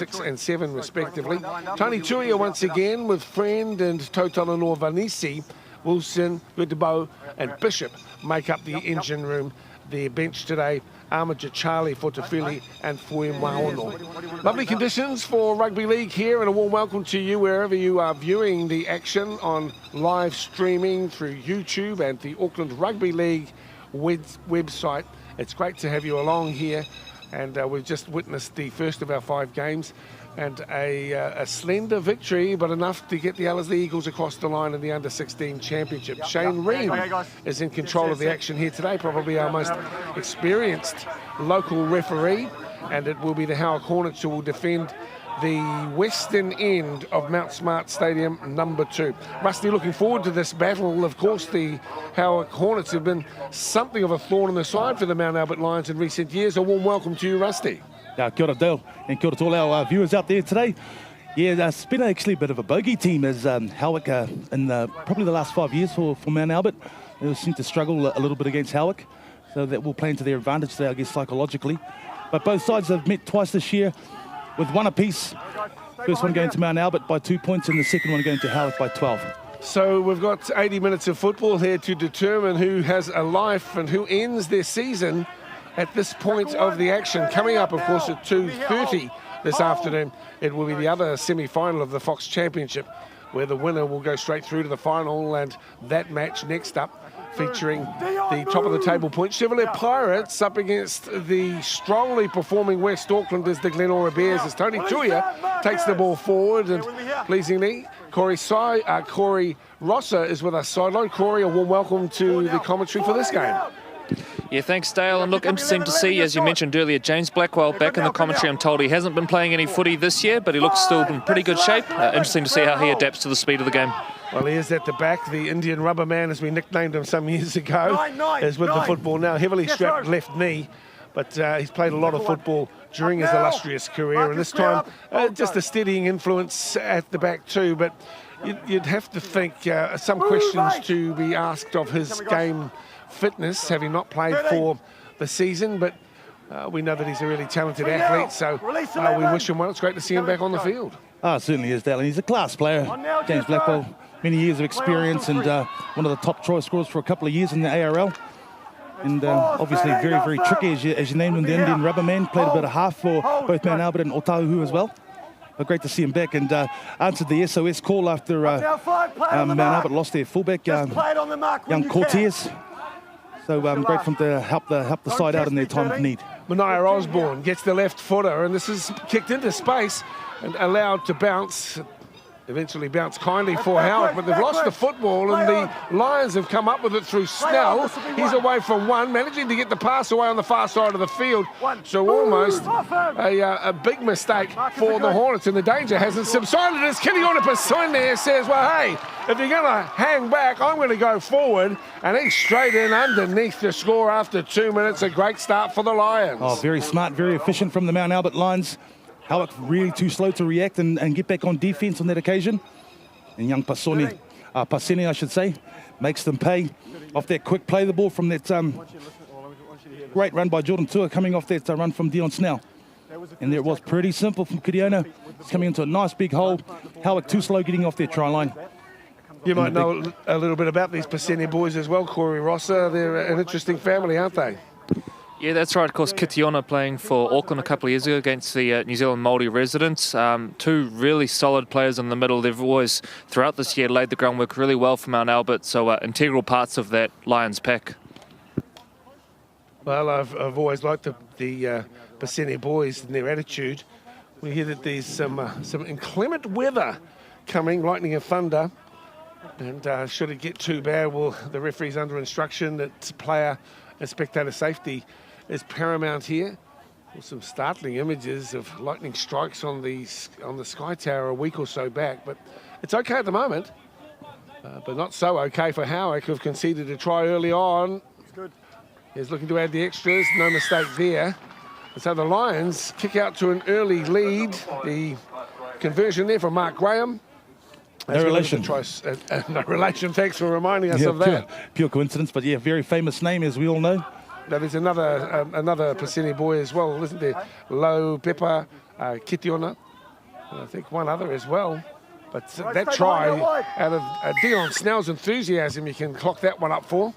6 and 7 respectively. Tony Tuia once again with Friend and Totalanor Vanisi. Wilson, Goodebo and Bishop make up the engine room. Their bench today, Armager, Charlie, Fortafili and Fuimaono. Lovely conditions for rugby league here, and a warm welcome to you wherever you are viewing the action on live streaming through YouTube and the Auckland Rugby League website. It's great to have you along here, and we've just witnessed the first of our 5 games and a slender victory, but enough to get the Ellerslie Eagles across the line in the Under-16 Championship. Shane Ream is in control of the action here today, probably our most experienced local referee, and it will be the Howick Hornets who will defend the western end of Mount Smart Stadium, number 2. Rusty, looking forward to this battle. Of course, the Howick Hornets have been something of a thorn in the side for the Mount Albert Lions in recent years. A warm welcome to you, Rusty. Kia ora, Dale, and kia ora to all our viewers out there today. Yeah, it's been actually a bit of a bogey team as Howick in probably the last 5 years for Mount Albert. They seem to struggle a little bit against Howick, so that will play into their advantage there, I guess, psychologically. But both sides have met twice this year with 1 apiece. First one going to Mount Albert by 2 points and the second one going to Howick by 12. So we've got 80 minutes of football here to determine who has a life and who ends their season at this point of the action. Coming up, of course, at 2:30 this afternoon, it will be the other semi-final of the Fox Championship, where the winner will go straight through to the final, and that match next up featuring the top of the table Point Chevrolet Pirates up against the strongly performing West Auckland as the Glenora Bears, as Tony Tuia takes the ball forward, and pleasingly Corey Rosser is with us sideline. Corey, a warm welcome to the commentary for this game. Yeah, thanks, Dale. And look, interesting to see, as you mentioned earlier, James Blackwell back in the commentary. I'm told he hasn't been playing any footy this year, but he looks still in pretty good shape. Interesting to see how he adapts to the speed of the game. Well, he is at the back. The Indian Rubber Man, as we nicknamed him some years ago, is with the football now. Heavily strapped left knee, but he's played a lot of football during his illustrious career, and this time just a steadying influence at the back too. But you'd have to think some questions to be asked of his game fitness, having not played for the season, but we know that he's a really talented athlete, so we wish him well. It's great to see him back on the field. Certainly is, Dale, and he's a class player. James Blackwell, many years of experience, and one of the top try scorers for a couple of years in the ARL. And obviously very, very tricky, as you named him, the Indian Rubber Man. Played a bit of half for both Mount Albert and Otahuhu as well. But great to see him back, and answered the SOS call after Mount Albert lost their fullback, young Cortez. So great for him to help the side out in their time of need. Mania Osborne gets the left footer, and this is kicked into space and allowed to bounce. Eventually bounced kindly for Howick, but they've lost the football, and the Lions have come up with it through Snell. He's away from one, managing to get the pass away on the far side of the field. So almost a big mistake for the Hornets, and the danger hasn't subsided as Kiliona Passoin there says, well, hey, if you're going to hang back, I'm going to go forward, and he's straight in underneath the score after 2 minutes. A great start for the Lions. Oh, very smart, very efficient from the Mount Albert Lions. Howick really too slow to react and get back on defence on that occasion. And young Pasini, I should say, makes them pay off that quick play the ball from that great run by Jordan Tua, coming off that run from Dion Snell. And there it was, pretty simple from Kiriona. It's coming into a nice big hole. Howick too slow getting off their try line. You might know a little bit about these Pasini boys as well, Corey Rosser. They're an interesting family, aren't they? Yeah, that's right. Of course, Kitiona playing for Auckland a couple of years ago against the New Zealand Māori residents. 2 really solid players in the middle. They've always, throughout this year, laid the groundwork really well for Mount Albert, so integral parts of that Lions pack. Well, I've always liked the Pasini boys and their attitude. We hear that there's some inclement weather coming, lightning and thunder, and should it get too bad, well, the referee's under instruction that player and spectator safety is paramount here. Well, some startling images of lightning strikes on the Sky Tower a week or so back, but it's okay at the moment. But not so okay for Howick, who've conceded a try early on. He's looking to add the extras, no mistake there. And so the Lions kick out to an early lead. The conversion there from Mark Graham. No relation. No relation, thanks for reminding us of that. Pure coincidence, but yeah, very famous name, as we all know. Now, there's another Pasini boy as well, isn't there? Low Pepper, Kitiona, And I think one other as well. But that try out of Dion Snell's enthusiasm, you can clock that one up for.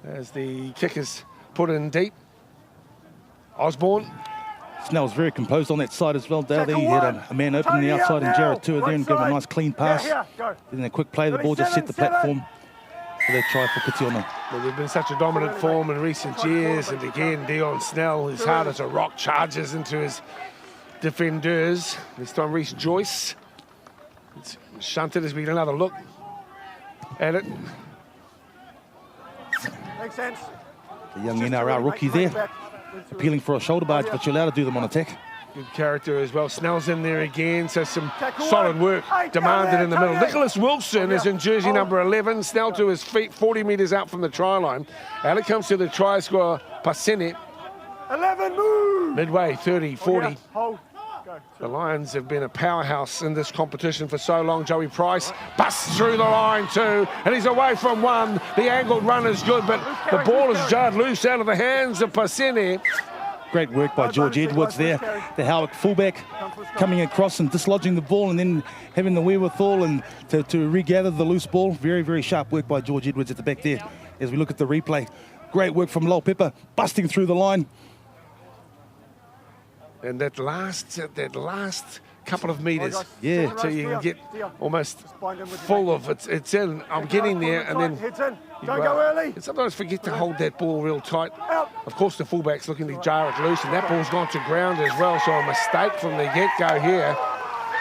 As the kick is put in deep. Osborne. Snell's very composed on that side as well, Dale. He had a man open on the outside and Jared Tua there and gave him a nice clean pass. Then a quick play, the ball just set the platform for that try for Kitiona. Well, they've been such a dominant form in recent years, and again, Dion Snell, his hard as a rock, charges into his defenders. This time, Reece Joyce. It's shunted as we get another look at it. Makes sense. The young NRL rookie there, appealing for a shoulder barge, but you're allowed to do them on attack. Good character as well. Snell's in there again, so some solid work demanded in the middle. Nicholas Wilson is in jersey number 11. Snell to his feet, 40 metres out from the try line. Out it comes to the try scorer, Pasene. 11, move! Midway, 30, 40. Hold. The Lions have been a powerhouse in this competition for so long. Joey Price busts through the line too, and he's away from one. The angled run is good, but the ball is jarred loose out of the hands of Pasene. Great work by George Edwards there, the Howick fullback, coming across and dislodging the ball and then having the wherewithal and to regather the loose ball. Very, very sharp work by George Edwards at the back there as we look at the replay. Great work from Lowell Pepper, busting through the line. And that last couple of metres, yeah, so you can get almost full of it's in. I'm getting there, and then Don't go early. and sometimes forget to hold that ball real tight. Of course, the fullback's looking to jar it loose, and that ball's gone to ground as well. So a mistake from the get-go here,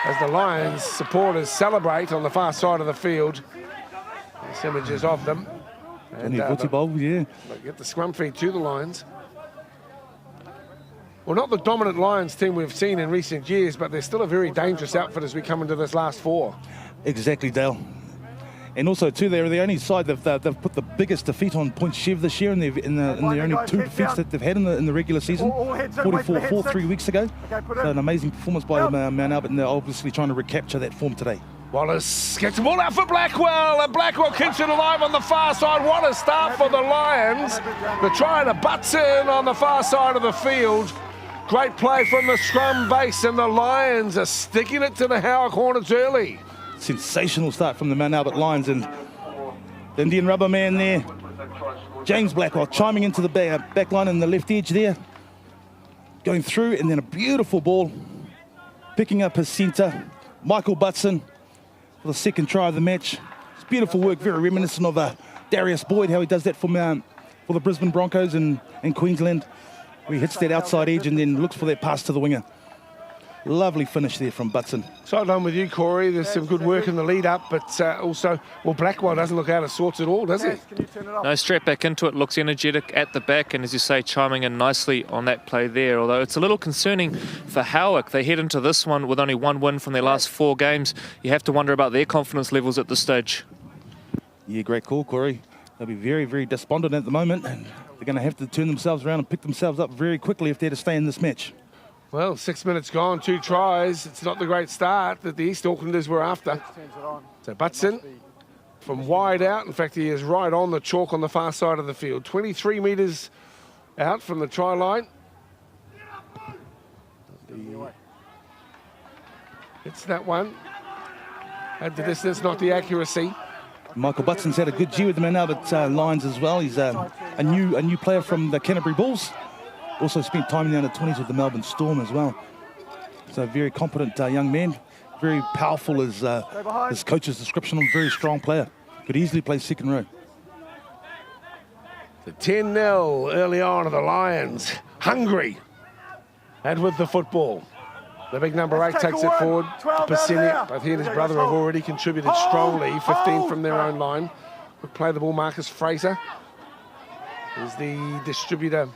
as the Lions supporters celebrate on the far side of the field. There's images of them, and Yeah. they get the scrum feed to the Lions. Well, not the dominant Lions team we've seen in recent years, but they're still a very dangerous outfit as we come into this last four. Exactly, Dale. And also, too, they're the only side they've put the biggest defeat on Point Chev this year, and in the only two defeats that they've had in the regular season. 44-4 3 weeks ago. So an amazing performance by Mount Albert, and they're obviously trying to recapture that form today. Wallace gets the ball out for Blackwell, and Blackwell keeps it alive on the far side. What a start for the Lions. They're trying to butts in on the far side of the field. Great play from the scrum base, and the Lions are sticking it to the Howick Hornets early. Sensational start from the Mount Albert Lions, and the Indian rubber man there, James Blackwell, chiming into the back line in the left edge there, going through, and then a beautiful ball, picking up his centre, Michael Butson, for the second try of the match. It's beautiful work, very reminiscent of Darius Boyd, how he does that for the Brisbane Broncos in Queensland. He hits that outside edge and then looks for that pass to the winger. Lovely finish there from Butson. So done with you, Corey. There's some good work in the lead up, but also, well, Blackwell doesn't look out of sorts at all, does he? No, straight back into it, looks energetic at the back, and as you say, chiming in nicely on that play there. Although it's a little concerning for Howick. They head into this one with only one win from their last 4 games. You have to wonder about their confidence levels at this stage. Yeah, great call, Corey. They'll be very, very despondent at the moment, and they're going to have to turn themselves around and pick themselves up very quickly if they're to stay in this match. Well, 6 minutes gone, 2 tries. It's not the great start that the East Aucklanders were after. So Butson from wide out. In fact, he is right on the chalk on the far side of the field. 23 metres out from the try line. It's that one. At the distance, not the accuracy. Michael Butson's had a good year with the Mount Albert Lions as well. He's a new player from the Canterbury Bulls. Also spent time in the under-20s with the Melbourne Storm as well. So a very competent young man. Very powerful as his coach's description of a very strong player. Could easily play second row. The 10-0 early on of the Lions. Hungry. And with the football. The big number 8 takes it forward. Pasene, both he and his brother have already contributed strongly. 15 from their own line. Would play the ball. Marcus Fraser is the distributor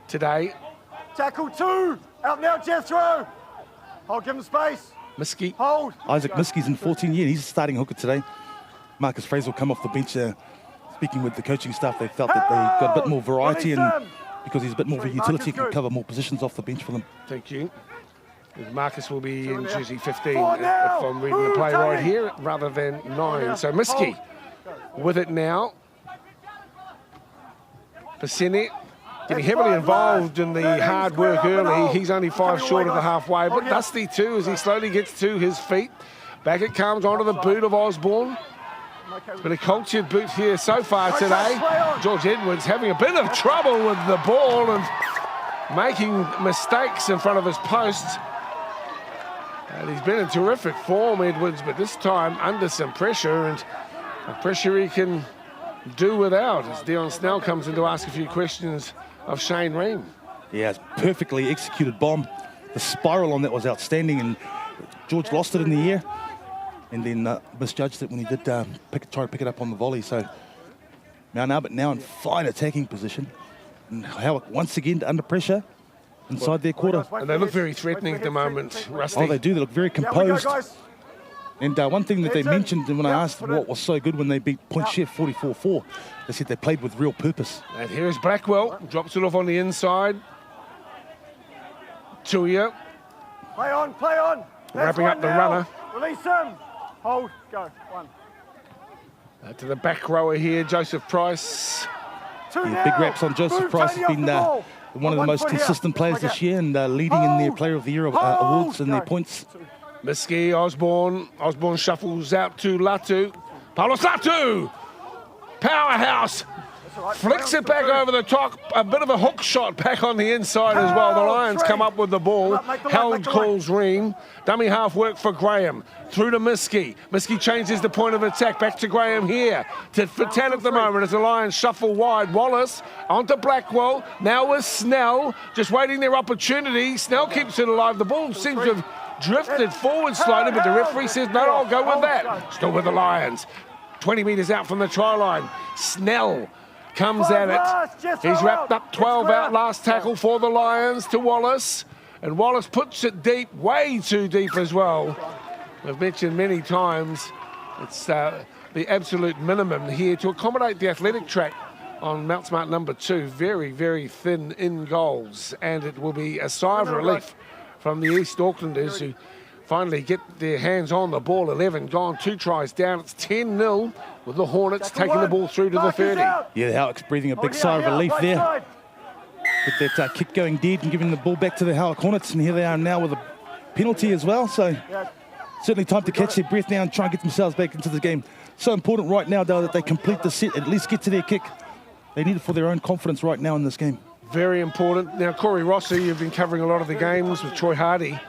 today. Tackle 2. Out now, Jethro. Hold, give him space. Miskey. Hold. Isaac Miskey's in 14 years. He's a starting hooker today. Marcus Fraser will come off the bench. Speaking with the coaching staff, they felt that they got a bit more variety, and because he's a bit more of a utility, he can cover more positions off the bench for them. Thank you. Marcus will be in jersey 15 if I'm reading the play right here, rather than 9. So Miskey with it now. Pasene getting heavily involved in the hard work early. He's only 5 short of the halfway, but Dusty too as he slowly gets to his feet. Back it comes onto the boot of Osborne. It's been a cultured boot here so far today. George Edwards having a bit of trouble with the ball and making mistakes in front of his posts. And he's been in terrific form, Edwards, but this time under some pressure, and the pressure he can do without as Dion Snell comes in to ask a few questions of Shane Ream. Yeah, it's perfectly executed bomb. The spiral on that was outstanding, and George lost it in the air and then misjudged it when he did try to pick it up on the volley. So Mount Albert now in fine attacking position. And Howick once again under pressure inside their quarter. And they look very threatening at the moment, Rusty. Oh, they do. They look very composed. And one thing that they mentioned when I asked what was so good when they beat Point Chef 44-4, they said they played with real purpose. And here's Blackwell, drops it off on the inside. Tuia. Play on, play on. Wrapping up the runner. Release him. Hold, go, 1. To the back rower here, Joseph Price. Yeah, big raps on Joseph Price. Has been one of the most consistent players this year and leading in their Player of the Year awards and their points. Miski, Osborne. Osborne shuffles out to Latu. Paulos Latu! Powerhouse! Flicks it back over the top. A bit of a hook shot back on the inside as well. The Lions come up with the ball. Held calls Ream. Dummy half work for Graham. Through to Miski. Miski changes the point of attack. Back to Graham here. For 10 at the moment as the Lions shuffle wide. Wallace onto Blackwell. Now with Snell. Just waiting their opportunity. Snell keeps it alive. The ball seems to have drifted forward slightly, but the referee says, no, I'll go with that. Still with the Lions. 20 metres out from the try line. Snell comes at it. He's wrapped up 12 out. Last tackle for the Lions to Wallace. And Wallace puts it deep, way too deep as well. I've mentioned many times, it's the absolute minimum here to accommodate the athletic track on Mount Smart number 2. Very, very thin in goals. And it will be a sigh of relief from the East Aucklanders who finally get their hands on the ball. 11 gone, 2 tries down. It's 10-0 with the Hornets taking the ball through to the 30. Yeah, Howick's breathing a big sigh of relief there. With that kick going dead and giving the ball back to the Howick Hornets. And here they are now with a penalty as well. So certainly time to catch their breath now and try and get themselves back into the game. So important right now, though, that they complete the set, at least get to their kick. They need it for their own confidence right now in this game. Very important. Now, Corey Rossi, you've been covering a lot of the games with Troy Hardy,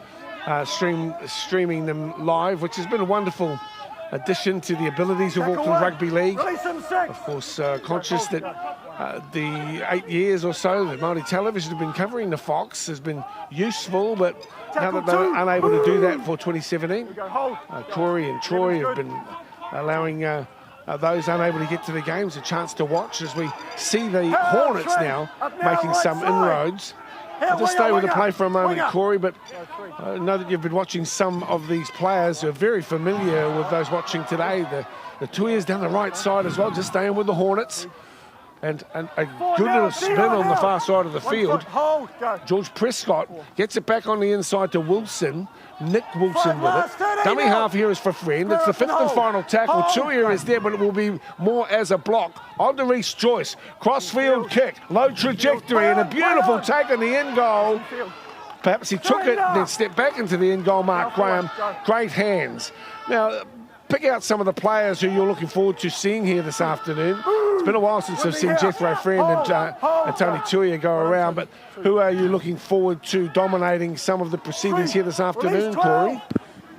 streaming them live, which has been a wonderful addition to the abilities of Auckland Rugby League. Of course, conscious that the 8 years or so that Māori Television have been covering the Fox has been useful, but now that they're unable to do that for 2017, Corey and Troy have been allowing those unable to get to the games a chance to watch as we see the Hornets now making some inroads. I'll just stay with the play for a moment, Corey, but I know that you've been watching some of these players who are very familiar with those watching today. The Tuia's down the right side as well, just staying with the Hornets. And a good little spin on the far side of the field. George Prescott gets it back on the inside to Wilson. Nick Wilson with it. Dummy half here is for Friend. It's the 5th and final tackle. Tuia is there, but it will be more as a block. On to Reece Joyce. Crossfield kick. Low trajectory and a beautiful take on the end goal. Perhaps he took it, then stepped back into the end goal, Mark Graham. Great hands. Now, pick out some of the players who you're looking forward to seeing here this afternoon. It's been a while since I've seen Jethro Friend and Tony Tuia go around, but who are you looking forward to dominating some of the proceedings here this afternoon, Corey?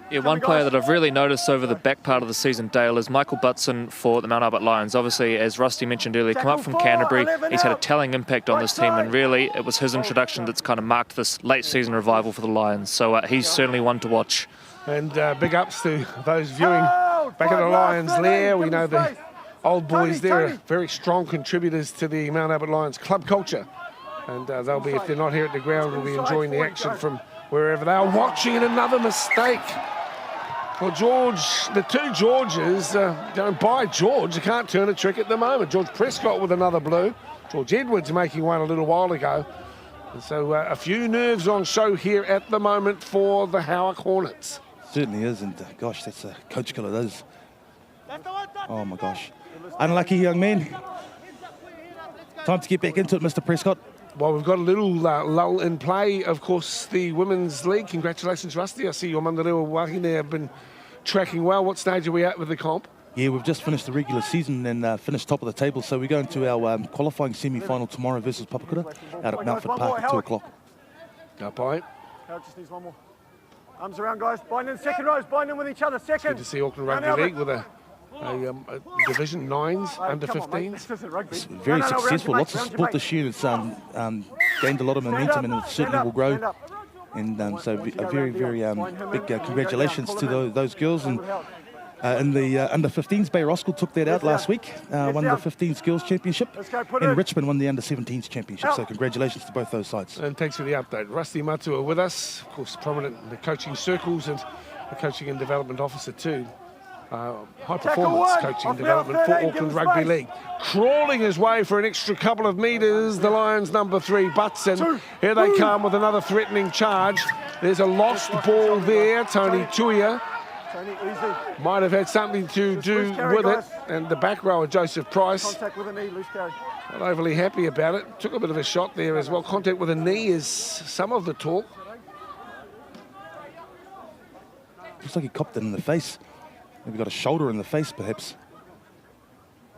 Yeah, one player that I've really noticed over the back part of the season, Dale, is Michael Butson for the Mount Albert Lions. Obviously, as Rusty mentioned earlier, come up from Canterbury. He's had a telling impact on this team, and really it was his introduction that's kind of marked this late season revival for the Lions. So he's certainly one to watch. And big ups to those viewing back at the Lions lair. We know the old boys there are very strong contributors to the Mount Albert Lions club culture. And they'll be, if they're not here at the ground, will be enjoying the action from wherever they are watching. And another mistake. Well, George, the two Georges don't buy George. They can't turn a trick at the moment. George Prescott with another blue. George Edwards making one a little while ago. And so a few nerves on show here at the moment for the Howick Hornets. Certainly is, and gosh, that's a coach killer, that is. Oh my gosh. Unlucky young man. Time to get back into it, Mr. Prescott. Well, we've got a little lull in play. Of course, the Women's League. Congratulations, Rusty. I see your Mandarewa Wahine have been tracking well. What stage are we at with the comp? Yeah, we've just finished the regular season and finished top of the table. So we're going to our qualifying semi-final tomorrow versus Papakura out at Mountford Park at 2 o'clock. Up by. Howard just needs one more. Arms around, guys. Bind in second rows. Bind in with each other. Second. Good to see Auckland Rugby League with a Division 9s, under 15s. It's very successful. Lots of support this year. It's gained a lot of momentum and it certainly will grow. And so a very, very big congratulations to those girls. And in the under-15s, Bay Roskell took that out last week, won the 15s Girls Championship, and Richmond won the under-17s Championship. So congratulations to both those sides. And thanks for the update. Rusty Matua with us, of course, prominent in the coaching circles and the coaching and development officer too. High performance coaching and development for Auckland Rugby League. Crawling his way for an extra couple of metres, the Lions number 3, Butson. Here they come with another threatening charge. There's a lost ball there, Tony Tuia. Might have had something to do with it, and the back rower, Joseph Price, Contact with a knee, loose carry. not overly happy about it. Took a bit of a shot there as well. Contact with a knee is some of the talk. Looks like he copped it in the face. Maybe got a shoulder in the face, perhaps.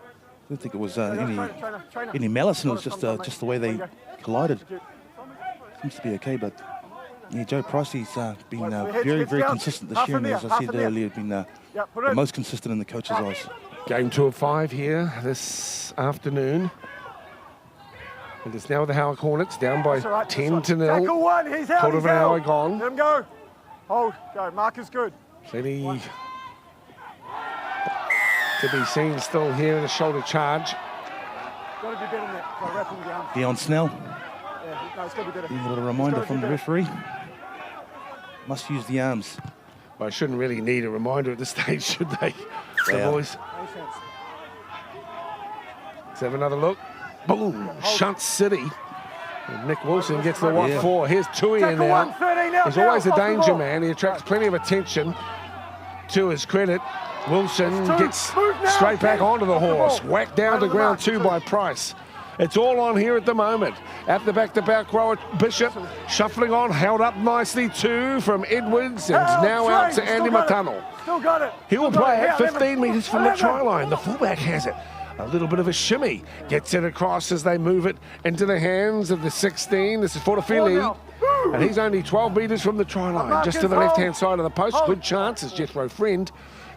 I don't think it was any malice, and it was just the way they collided. Seems to be okay, but yeah, Joe Pricey's been very, very consistent this year, and as I said earlier, been the most consistent in the coach's eyes. Game 2 of 5 here this afternoon. And it's now the Howard Hornets down by 10-0. Tackle one, he's out. Quarter of an hour gone. Let him go. Hold, go. Mark is good. Plenty to be seen still here in a shoulder charge. Got to be better than that. Got to wrap him down. Dion Snell. Yeah, no, it's got to be better. A little reminder from the referee. Must use the arms. Well, I shouldn't really need a reminder at this stage, should they? The boys. Let's have another look. Boom! Shunt City. And Nick Wilson gets the 1-4. Here's Tuia now. He's always a danger man. He attracts plenty of attention. To his credit, Wilson gets straight back onto the horse. Whacked down to ground 2 by Price. It's all on here at the moment. At the back row, Bishop shuffling on, held up nicely too from Edwards, and now out to Andy Matano. Still got it. He will play at 15 metres from the try line. The fullback has it. A little bit of a shimmy. Gets it across as they move it into the hands of the 16. This is Fortafili. And he's only 12 metres from the try line, just to the left-hand side of the post. Good chance as Jethro Friend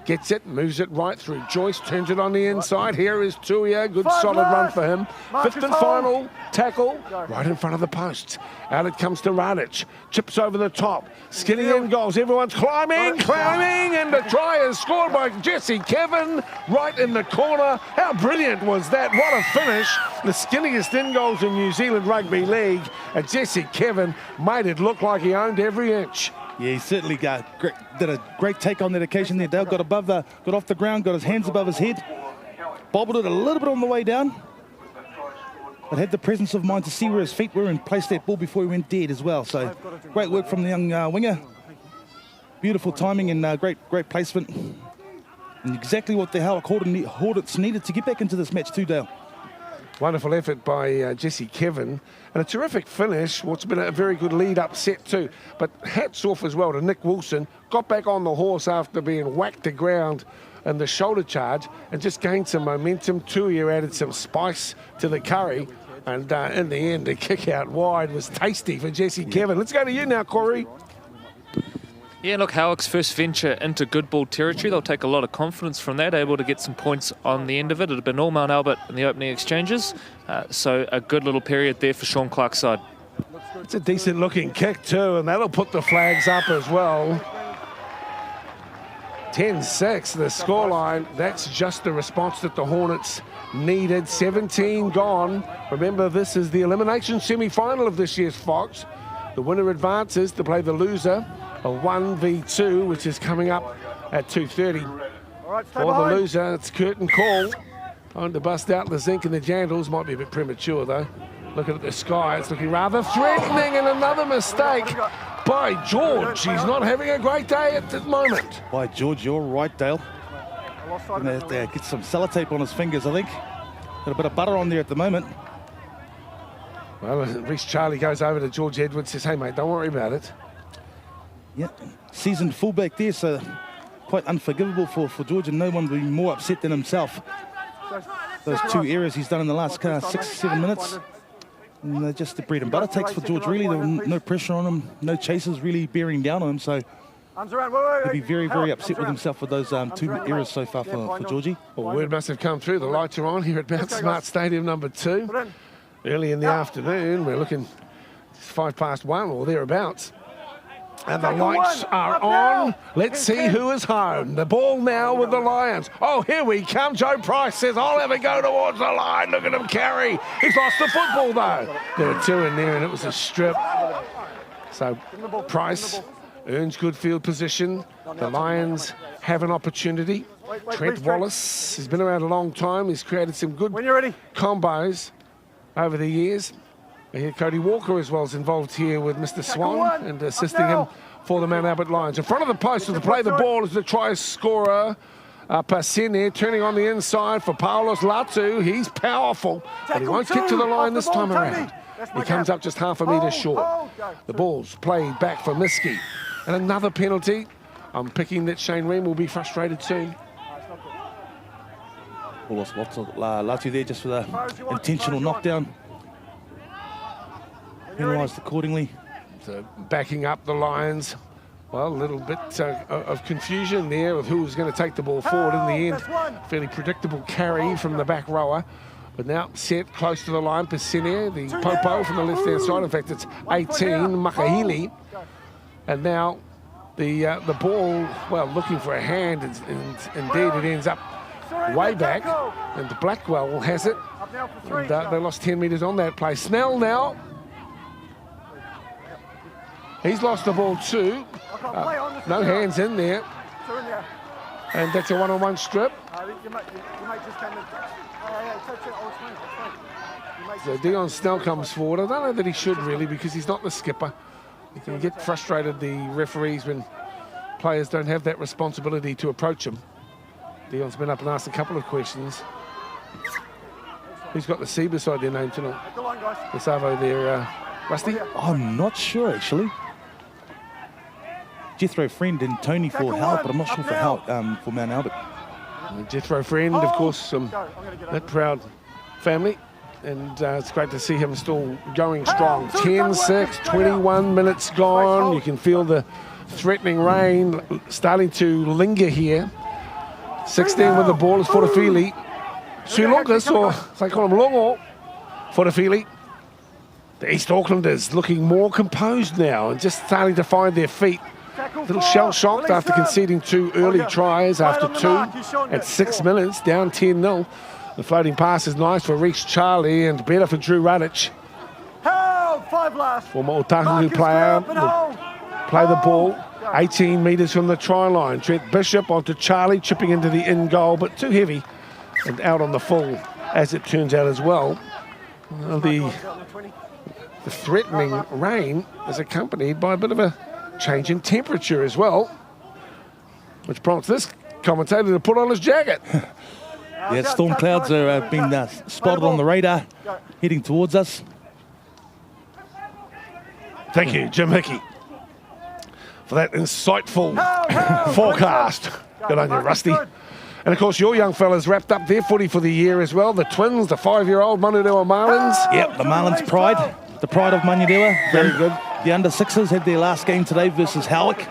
gets it, moves it right through Joyce, turns it on the inside. Here is Tuia, good solid run for him. 5th and final tackle, right in front of the posts. Out it comes to Radic, chips over the top, skinny in goals. Everyone's climbing, and the try is scored by Jesse Kevin, right in the corner. How brilliant was that? What a finish. The skinniest in goals in New Zealand Rugby League, and Jesse Kevin made it look like he owned every inch. Yeah, he certainly did a great take on that occasion there, Dale. Got off the ground, got his hands above his head, bobbled it a little bit on the way down, but had the presence of mind to see where his feet were and place that ball before he went dead as well. So great work from the young winger. Beautiful timing and great placement. And exactly what the Howard Hornets needed to get back into this match too, Dale. Wonderful effort by Jesse Kevin, and a terrific finish. What's been a very good lead-up set too. But hats off as well to Nick Wilson. Got back on the horse after being whacked to ground in the shoulder charge and just gained some momentum. Tuia added some spice to the curry, and in the end, the kick out wide was tasty for Jesse Kevin. Let's go to you now, Corey. Yeah, look, Howick's first venture into good ball territory. They'll take a lot of confidence from that, able to get some points on the end of it. It had been all Mount Albert in the opening exchanges. So a good little period there for Sean Clark's side. It's a decent looking kick too, and that'll put the flags up as well. 10-6, the scoreline. That's just the response that the Hornets needed. 17 gone. Remember, this is the elimination semi-final of this year's Fox. The winner advances to play the loser. A 1v2, which is coming up at 2:30. For the loser, it's curtain call. Time to bust out the zinc and the jandals. Might be a bit premature, though. Looking at the sky, it's looking rather threatening, and another mistake by George. He's not having a great day at the moment. By George, you're right, Dale. Gonna have to get some sellotape on his fingers, I think. Got a bit of butter on there at the moment. Well, Reece Charlie goes over to George Edwards, says, hey, mate, don't worry about it. Yeah, seasoned fullback there, so quite unforgivable for George, and no one would be more upset than himself. Those 2 errors he's done in the last 6-7 minutes. And they're just the bread and butter takes for George, really. There was no pressure on him, no chasers really bearing down on him, so he'll be very, very upset with himself for those 2 errors so far for Georgie. Well, word must have come through. The lights are on here at Mount Smart Stadium number 2. Early in the afternoon, we're looking 1:05 or thereabouts. And the lights are on. Let's see who is home. The ball now with the Lions. Oh, here we come. Joe Price says, I'll have a go towards the line. Look at him carry. He's lost the football, though. There were 2 in there, and it was a strip. So Price earns good field position. The Lions have an opportunity. Trent Wallace has been around a long time. He's created some good combos over the years. Here, Cody Walker as well is involved here with Mr. Swan and assisting him for the Mount Albert Lions. In front of the post with the play the ball is the try scorer, Pasine, turning on the inside for Paulos Latu. He's powerful, but he won't get to the line this time around. He comes up just half a metre short. The ball's played back for Miski. And another penalty. I'm picking that Shane Ream will be frustrated too. Paulos Latu there just for the intentional knockdown. Penalised accordingly. So backing up the Lions. Well, a little bit of confusion there of who was going to take the ball forward in the end. Fairly predictable carry from the back rower. But now set close to the line, Pasine, the popo from the left-hand side. In fact, it's 18, Makahili. And now the ball, well, looking for a hand, and indeed it ends up way back. And Blackwell has it. And they lost 10 metres on that play. Snell now. He's lost the ball too. No hands in there. And that's a one-on-one strip. So Dion Snell comes forward. I don't know that he should really, because he's not the skipper. He can get frustrated, the referees, when players don't have that responsibility to approach him. Dion's been up and asked a couple of questions. Who's got the C beside their name tonight? The Savo there, Rusty? I'm not sure, actually. Jethro Friend and Tony for Howard, but I'm not sure for Howard, for Mount Albert. And Jethro Friend, of course, that proud family. And it's great to see him still going strong. 10-6, 21 minutes gone. You can feel the threatening rain starting to linger here. 16 with the ball is Fortafili. Sulunkas, or they call him Longo, Fortafili. The East Aucklanders looking more composed now and just starting to find their feet. A little shell-shocked after conceding 2 early tries after 2 at 6 minutes, down 10-0. The floating pass is nice for Reece Charlie and better for Drew Radic. Former Otahu player will play the ball 18 metres from the try line. Trent Bishop onto Charlie, chipping into the in goal, but too heavy and out on the full, as it turns out as well. The threatening rain is accompanied by a bit of a change in temperature as well, which prompts this commentator to put on his jacket. Yeah, storm clouds are being spotted on the radar, heading towards us. Thank you, Jim Hickey, for that insightful forecast. Good on you, Rusty. And of course, your young fellas wrapped up their footy for the year as well. The twins, the 5-year-old Manurewa Marlins. Yep, the Marlins pride. The pride of Manurewa. Very good. The under-6s had their last game today versus Howick.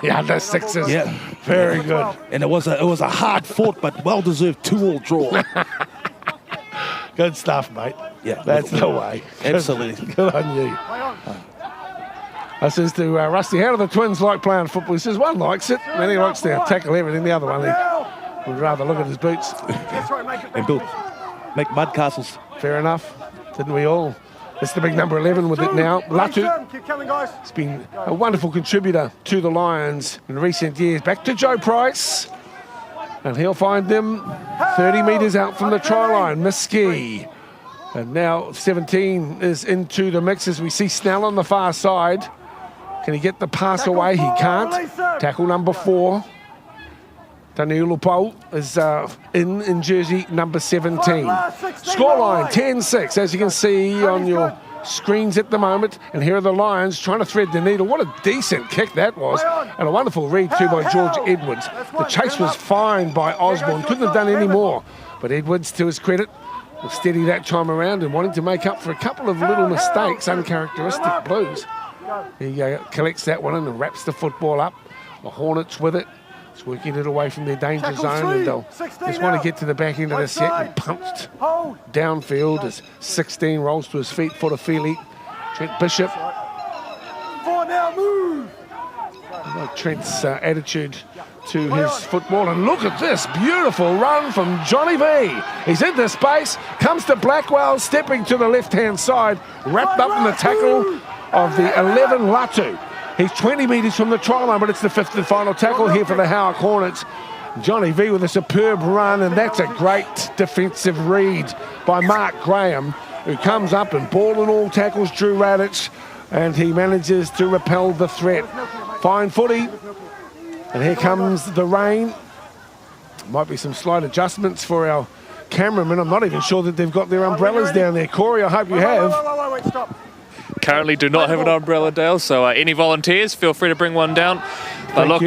The under-6s. Yeah. Very good. And it was a hard-fought but well-deserved 2-2 draw. Good stuff, mate. Yeah. That's the way. Absolutely. Good on you. I says to Rusty, how do the twins like playing football? He says, one likes it, and he likes to tackle everything. The other one, he would rather look at his boots. And build, make mud castles. Fair enough. Didn't we all? It's the big number 11 with it now. Latu has been a wonderful contributor to the Lions in recent years. Back to Joe Price. And he'll find them 30 metres out from the try line. Miski. And now 17 is into the mix as we see Snell on the far side. Can he get the pass away? He can't. Tackle number 4. Daniulupo is in jersey number 17. Scoreline 10-6, as you can see on your screens at the moment, and here are the Lions trying to thread the needle. What a decent kick that was, and a wonderful read too by George Edwards. The chase was fine by Osborne, couldn't have done any more, but Edwards, to his credit, was steady that time around and wanting to make up for a couple of little mistakes, uncharacteristic Blues. He collects that one and wraps the football up. The Hornets with it. It's working it away from their danger zone, and they'll just want to get to the back end of the set, and punched downfield as 16 rolls to his feet. Fotofili, Trent Bishop. I like Trent's attitude to his football, and look at this beautiful run from Johnny V. He's into space, comes to Blackwell, stepping to the left-hand side, wrapped up in the tackle of the 11 Latu. He's 20 metres from the try line, but it's the fifth and final tackle here for the Howick Hornets. Johnny V with a superb run, and that's a great defensive read by Mark Graham, who comes up and ball and all tackles Drew Radich, and he manages to repel the threat. Fine footy, and here comes the rain. Might be some slight adjustments for our cameramen. I'm not even sure that they've got their umbrellas down there. Corey, I hope you have. Wait, stop. Currently do not have an umbrella, Dale, so any volunteers, feel free to bring one down. But look,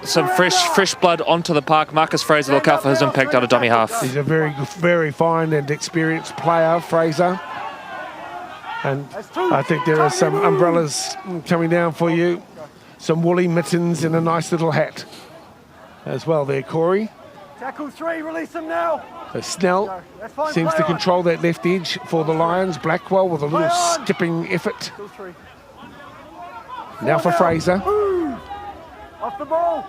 some fresh blood onto the park. Marcus Fraser, look out for his impact out of dummy half. He's a very fine and experienced player, Fraser. And I think there are some umbrellas coming down for you. Some woolly mittens and a nice little hat as well there, Corey. Tackle 3, release him now. So Snell seems to control that left edge for the Lions. Blackwell with a little skipping effort. Now for Fraser. Off the ball.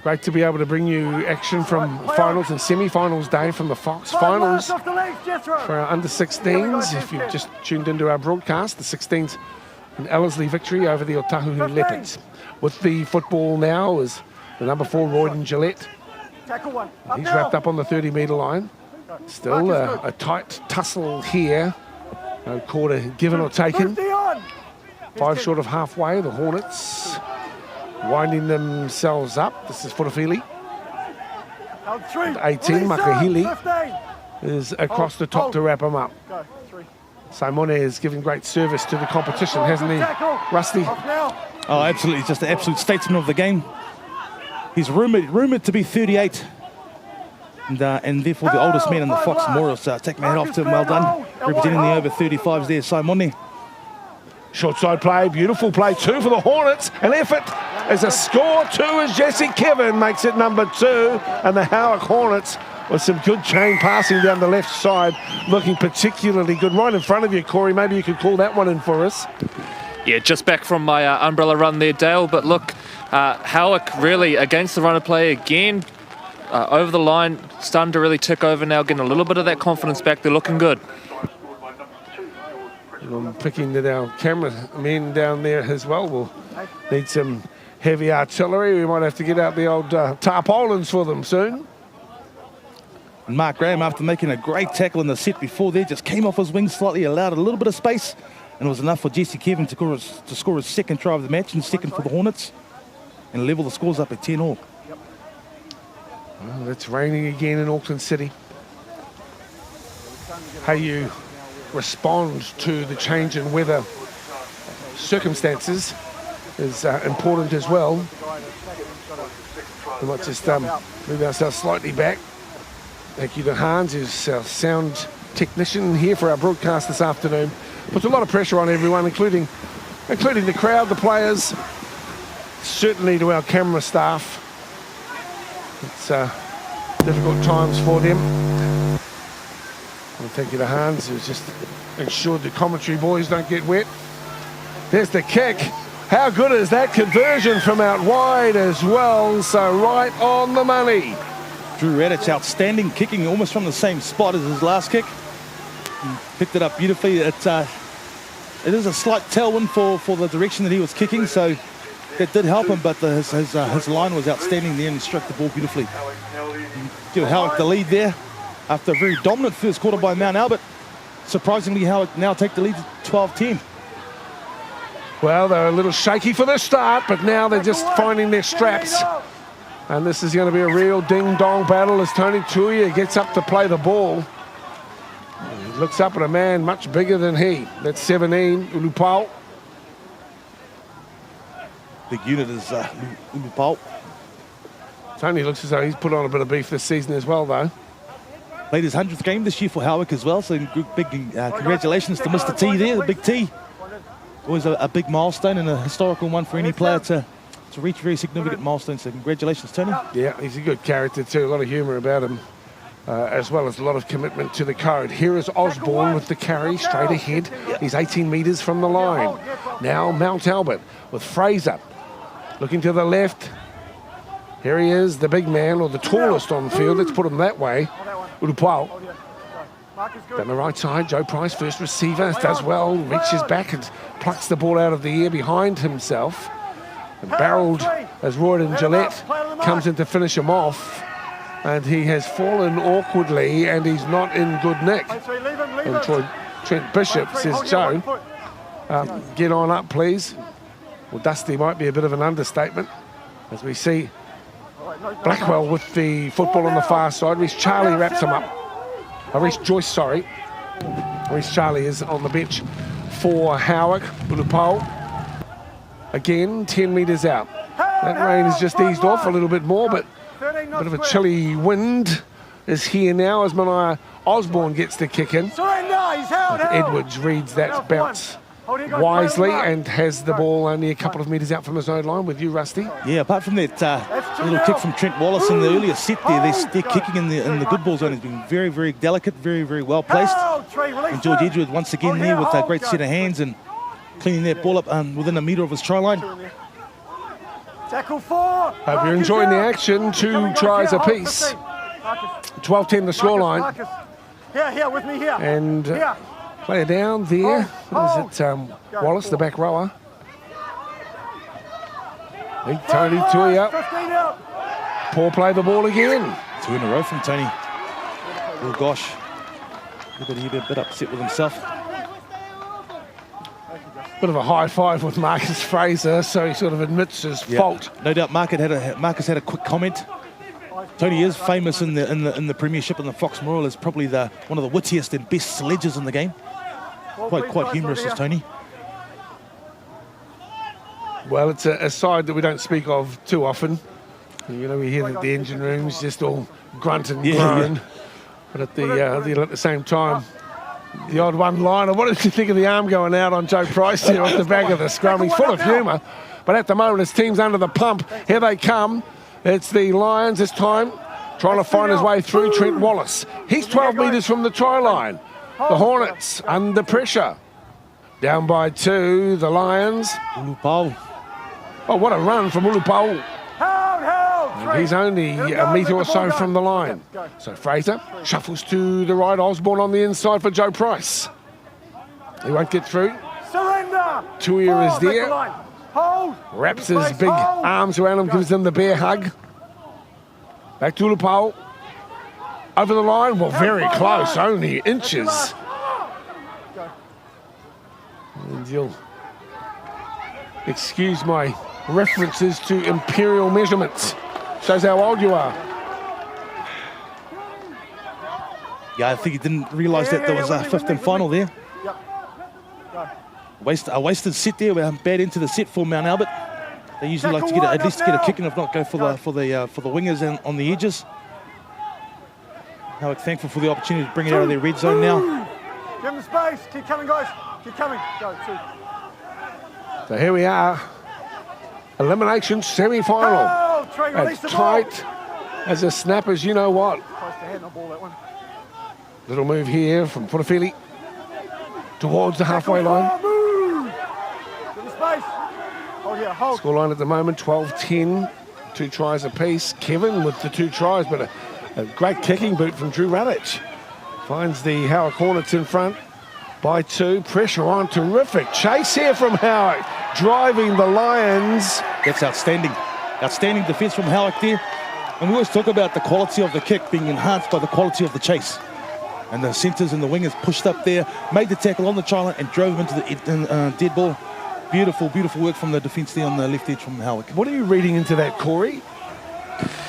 Great to be able to bring you action from finals and semi-finals day from the Fox finals for our under-16s. If you've just tuned into our broadcast, the 16s, an Ellerslie victory over the Otahuhu Leopards. With the football now is the number 4, Royden Gillette. He's wrapped up on the 30-metre line. Still a tight tussle here. No quarter given or taken. 5 short of halfway. The Hornets winding themselves up. This is Fotofili. 18, Makahili is across the top to wrap him up. Simone is giving great service to the competition, hasn't he, Rusty? Oh, absolutely. He's just an absolute statesman of the game. He's rumoured to be 38. And therefore the oldest man in the Fox Memorials. Take my hat off to him, well done. Representing the over 35s there, Simone. Short side play, beautiful play, 2 for the Hornets. An effort as a score, 2 as Jesse Kevin makes it number 2. And the Howick Hornets with some good chain passing down the left side, looking particularly good. Right in front of you, Corey, maybe you could call that one in for us. Yeah, just back from my umbrella run there, Dale. But look, Howick really against the run of play again. Over the line, starting to really tick over now, getting a little bit of that confidence back. They're looking good. I'm picking that our cameramen down there as well will need some heavy artillery. We might have to get out the old tarpaulins for them soon. And Mark Graham, after making a great tackle in the set before there, just came off his wings slightly, allowed a little bit of space, and it was enough for Jesse Kevin to score his second try of the match and second for the Hornets, and level the scores up at 10-all. Well, it's raining again in Auckland City. How you respond to the change in weather circumstances is important as well. We might just move ourselves slightly back. Thank you to Hans, who's our sound technician here for our broadcast this afternoon. Puts a lot of pressure on everyone, including the crowd, the players, certainly to our camera staff. It's difficult times for them. And thank you to Hans, who's just ensured the commentary boys don't get wet. There's the kick. How good is that conversion from out wide as well? So right on the money. Drew Radich, outstanding, kicking almost from the same spot as his last kick. He picked it up beautifully. It is a slight tailwind for the direction that he was kicking, so that did help him, but his line was outstanding there and he struck the ball beautifully. Give Howick the lead there after a very dominant first quarter by Mount Albert. Surprisingly, Howick now take the lead to 12-10. Well, they're a little shaky for the start, but now they're just finding their straps. And this is going to be a real ding-dong battle as Tony Tuia gets up to play the ball. He looks up at a man much bigger than he. That's 17, Ulupau. Big unit is Ulupau. Tony looks as though he's put on a bit of beef this season as well, though. Played his 100th game this year for Howick as well, so big congratulations to Mr. T there, the big T. Always a big milestone and a historical one for any player to reach very significant milestones, so congratulations, Tony. Yeah, he's a good character too, a lot of humour about him, as well as a lot of commitment to the code. Here is Osborne with the carry, straight ahead. He's 18 metres from the line. Now Mount Albert with Fraser, looking to the left. Here he is, the big man, or the tallest on field, let's put him that way. Ulupau. Down the right side, Joe Price, first receiver, does well, reaches back and plucks the ball out of the air behind himself. And barreled as Royden Gillette comes in to finish him off. And he has fallen awkwardly and he's not in good nick. And Trent Bishop says, Joe, get on up, please. Well, dusty might be a bit of an understatement. As we see Blackwell with the football on the far side. Reece Charlie wraps him up. Reece Joyce, sorry. Reece Charlie is on the bench for Howick. Ulupau. Again, 10 metres out. That rain has just eased off a little bit more, but a bit of a chilly wind is here now as Mania Osborne gets the kick in. Edwards reads that bounce wisely and has the ball only a couple of metres out from his own line. With you, Rusty. Yeah, apart from that little kick from Trent Wallace in the earlier set there, their kicking in the good ball zone has been very, very delicate, very, very well placed. And George Edwards once again there with a great set of hands and cleaning that ball up within a metre of his try line. Tackle 4. Hope you're enjoying the action. 2 tries apiece. 12-10 the scoreline. Here, with me here. And player down there. Is it Wallace, the back rower? Big Tony Tuia. Poor play the ball again. 2 in a row from Tony. Oh gosh. He'd be a bit upset with himself. Bit of a high five with Marcus Fraser, so he sort of admits his fault. No doubt Marcus had a quick comment. Tony is famous in the Premiership, and the Fox Memorial is probably one of the wittiest and best sledgers in the game. Quite humorous is Tony. Well, it's a side that we don't speak of too often. You know, we hear that the engine room's just all grunt and groan. But at the same time, the odd one-liner. What did you think of the arm going out on Joe Price here off the back of the scrum? He's full of humour. But at the moment, his team's under the pump. Here they come. It's the Lions this time, trying to find his way through. Trent Wallace. He's 12 metres from the try line. The Hornets under pressure. Down by 2, the Lions. Ulupau. Oh, what a run from Ulupau. And he's only a metre or so from the line. So Fraser shuffles to the right. Osborne on the inside for Joe Price. He won't get through. Tuia is there. Wraps his big arms around him, gives them the bear hug. Back to Ulupau. Over the line, well, very close, only inches. And you'll excuse my references to imperial measurements. Shows how old you are. Yeah, I think he didn't realise that there was a 5th and final there. A wasted set there. We're bad into the set for Mount Albert. They usually like to get at least get a kick, and if not, go for the wingers and on the edges. Now, thankful for the opportunity to bring it out of their red zone now. Give them space. Keep coming, guys. Keep coming. Go, 2. So here we are. Elimination semi-final. As tight as a snap as you know what. Little move here from Putafili towards the halfway line. Scoreline at the moment, 12-10. 2 tries apiece. Kevin with the 2 tries, but a great kicking boot from Drew Radic. Finds the Howick Hornets in front by 2. Pressure on, terrific chase here from Howick, driving the Lions. That's outstanding. Outstanding defence from Howick there. And we always talk about the quality of the kick being enhanced by the quality of the chase. And the centres and the wingers pushed up there, made the tackle on the try line and drove him into the dead ball. Beautiful, beautiful work from the defence there on the left edge from Howick. What are you reading into that, Corey?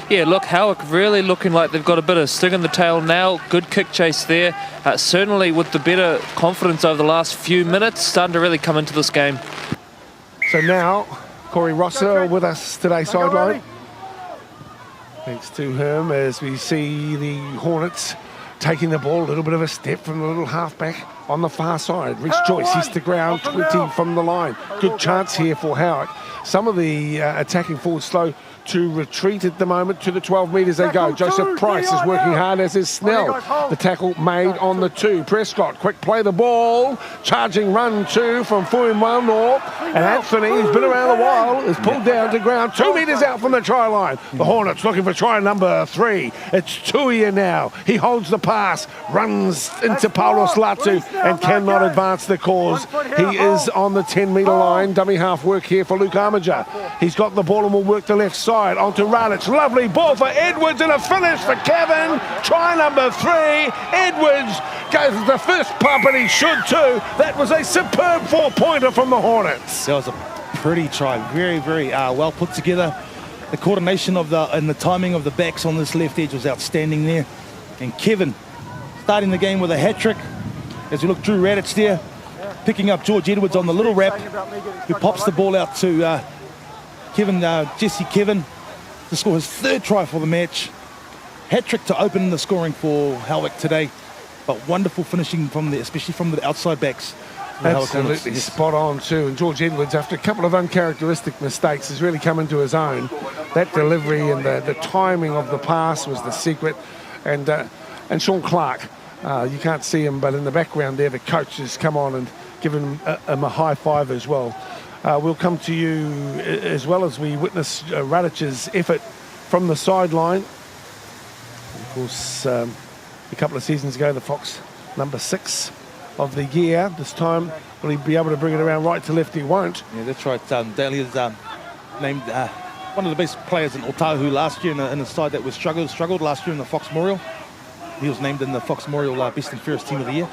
Yeah, look, Howick really looking like they've got a bit of sting in the tail now. Good kick chase there. Certainly with the better confidence over the last few minutes, starting to really come into this game. So now, Corey Rosser with us today sideline. Thanks to him as we see the Hornets taking the ball, a little bit of a step from the little halfback on the far side. Reece Joyce hits the ground, 20 from the line. Good chance here for Howick. Some of the attacking forwards slow to retreat at the moment. To the 12 metres they go. Joseph Price is working hard, as is Snell. The tackle made on the 2. Prescott, quick play the ball. Charging run 2 from Fuimano. And Anthony, who's been around a while, is pulled down to ground 2 metres out from the try line. The Hornets looking for try number 3. It's Tuia now. He holds the pass, runs into Paulos Latu and cannot advance the cause. He is on the 10-metre line. Dummy half work here for Luke Armiger. He's got the ball and will work the left side. Onto Ralic. Lovely ball for Edwards and a finish for Kevin. Try number 3. Edwards goes the first pump and he should too. That was a superb 4-pointer from the Hornets. That was a pretty try. Very, very well put together. The coordination of and the timing of the backs on this left edge was outstanding there. And Kevin starting the game with a hat-trick. As we look, Drew Radic there picking up George Edwards on the little wrap, who pops the ball out to Jesse Kevin to score his 3rd try for the match. Hat-trick to open the scoring for Howick today, but wonderful finishing especially from the outside backs. Absolutely spot on too. And George Edwards, after a couple of uncharacteristic mistakes, has really come into his own. That delivery and the timing of the pass was the secret. And Sean Clark, you can't see him, but in the background there, the coach has come on and given him a high five as well. We'll come to you as well as we witness Radic's effort from the sideline. Of course, a couple of seasons ago, the Fox number 6 of the year. This time, will he be able to bring it around right to left? He won't. Yeah, that's right. Daly is named one of the best players in Otahu last year in a side that was struggled last year in the Fox Memorial. He was named in the Fox Memorial Best and Fairest Team of the Year.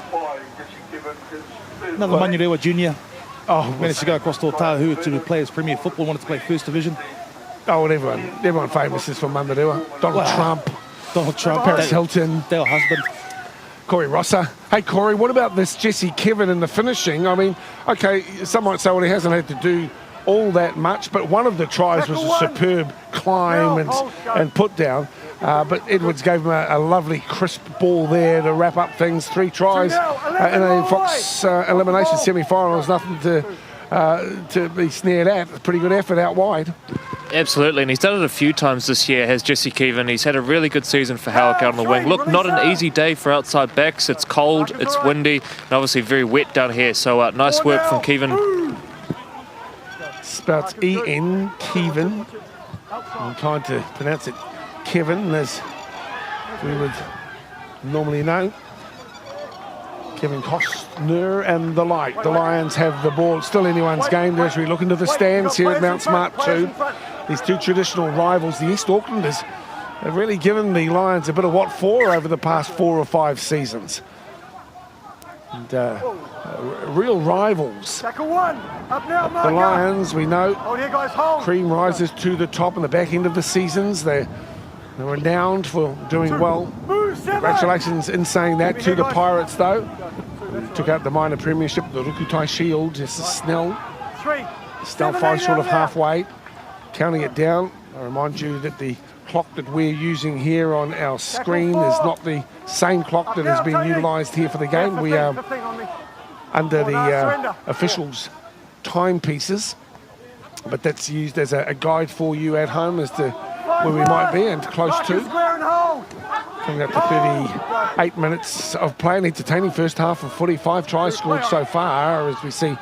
Another Manurewa Junior. Managed to go across to Otahu to play his Premier Football, wanted to play First Division. Oh, and everyone famous is from Manurewa. Donald Trump, Paris Hilton, Dale Husband. Corey Rosser. Hey, Corey, what about this Jesse Kevin in the finishing? I mean, okay, some might say, well, he hasn't had to do all that much, but one of the tries was a superb climb and put down. But Edwards gave him a lovely crisp ball there to wrap up things. 3 tries in a Fox elimination semi-final. There's nothing to be snared at. A pretty good effort out wide. Absolutely, and he's done it a few times this year, has Jesse Kevin. He's had a really good season for Howick out on the wing. Look, not an easy day for outside backs. It's cold, it's windy, and obviously very wet down here. So nice work from Kevin. Spouts E-N, Kevin. I'm trying to pronounce it Kevin, as we would normally know. Kevin Costner and the like. The Lions have the ball. Still anyone's game as we look into the stands here at Mount Smart 2. These 2 traditional rivals, the East Aucklanders, have really given the Lions a bit of what for over the past 4 or 5 seasons. And real rivals. Tackle 1. Up now, the Lions, we know, cream rises to the top in the back end of the seasons. They're renowned for doing well. Congratulations in saying that to the Pirates, though. Took out the minor premiership, the Rukutai Shield. This is Snell. Snell 5 short of halfway. Counting it down. I remind you that the clock that we're using here on our screen is not the same clock that has been utilised here for the game. We are under the officials' timepieces, but that's used as a guide for you at home as to where we might be and close to. Coming up to 38 minutes of play, an entertaining first half of 45 tries scored so far, as we see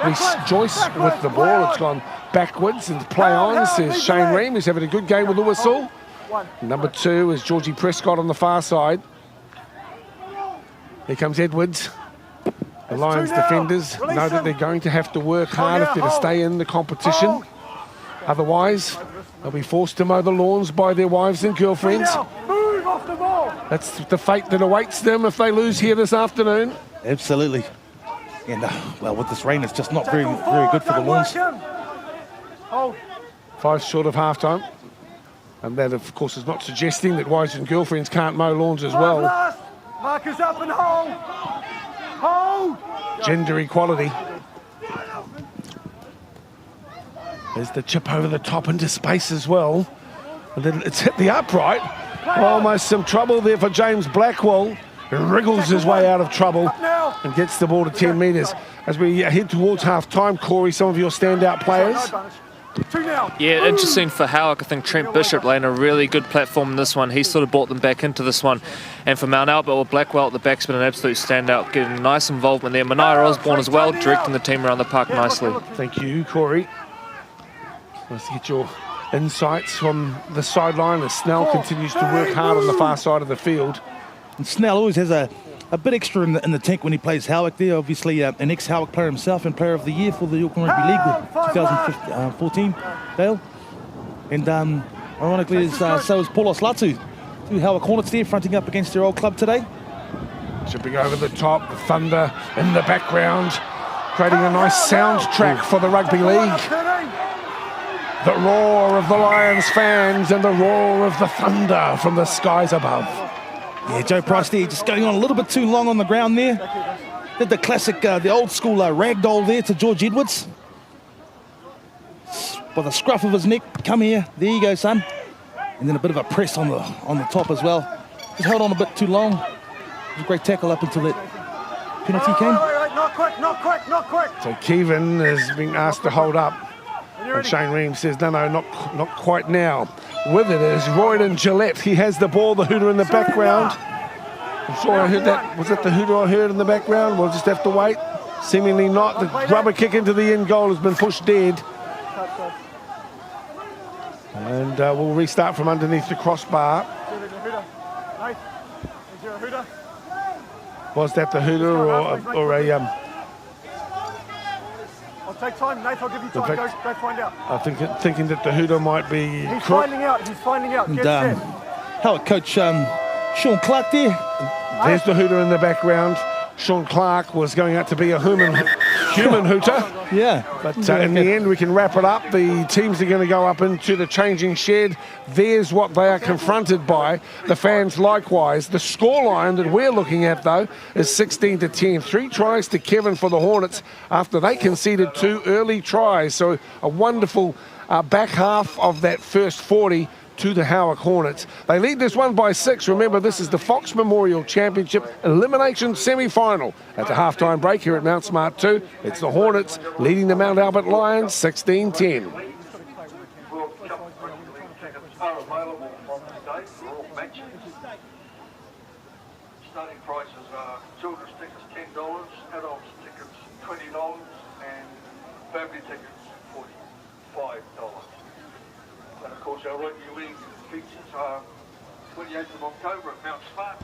Reece Joyce with the ball. It's gone backwards and play on, says Shane Ream, who's having a good game with the whistle. Number 2 is Georgie Prescott on the far side. Here comes Edwards. The Lions defenders know that they're going to have to work hard if they're to stay in the competition. Otherwise, they'll be forced to mow the lawns by their wives and girlfriends. That's the fate that awaits them if they lose here this afternoon. Absolutely. And, well, with this rain, it's just not very good for the lawns. 5 short of half-time. And that, of course, is not suggesting that wives and girlfriends can't mow lawns as well. Last. Markers up and hold. Hold. Gender equality. There's the chip over the top into space as well. And then it's hit the upright. Almost some trouble there for James Blackwell. He wriggles his way out of trouble and gets the ball to 10 metres. As we head towards half-time, Corey, some of your standout players? Yeah, interesting for Howick. I think Trent Bishop laying a really good platform in this one. He sort of brought them back into this one. And for Mount Albert, well, Blackwell at the back's been an absolute standout, getting nice involvement there. Mania Osborne as well, directing the team around the park nicely. Thank you, Corey. Nice to get your insights from the sideline as Snell continues to work hard on the far side of the field. And Snell always has a bit extra in the tank when he plays Howick there. Obviously, an ex-Howick player himself and player of the year for the Auckland Rugby League with 2014, Dale. And ironically, so is Paulos Latu. Two Howick Hornets there fronting up against their old club today. Chipping over the top, the thunder in the background, creating a nice soundtrack for the Rugby League. The roar of the Lions fans and the roar of the thunder from the skies above. Yeah, Joe Price there just going on a little bit too long on the ground there. Did the classic, the old school ragdoll there to George Edwards. By the scruff of his neck, come here, there you go, son. And then a bit of a press on the top as well. Just held on a bit too long. It was a great tackle up until that penalty came. Not quick, not quick, not quick. So Kevin is being asked to hold up. And Shane Reams says, no, not quite now. With it is Royden Gillette. He has the ball, the hooter in the background. I'm sure I heard that. Was that the hooter I heard in the background? We'll just have to wait. Seemingly not. The rubber kick into the end goal has been pushed dead. And we'll restart from underneath the crossbar. Was that the hooter or a... Take time, Nate, I'll give you time. Go find out. I think thinking that the hooter might be... He's finding out. And Howick coach Sean Clark there. There's the hooter in the background. Sean Clark was going out to be a human hooter. Yeah. But in the end, we can wrap it up. The teams are going to go up into the changing shed. There's what they are confronted by. The fans likewise. The scoreline that we're looking at, though, is 16-10. 3 tries to Kevin for the Hornets after they conceded 2 early tries. So a wonderful back half of that first 40 to the Howick Hornets. They lead this one by 6. Remember, this is the Fox Memorial Championship Elimination Semi-Final. At the halftime break here at Mount Smart 2, it's the Hornets leading the Mount Albert Lions 16-10. Starting prices are children's tickets $10, adults tickets $20, and family tickets $45. And of course, our rugby league features are 28th of October at Mount Smart.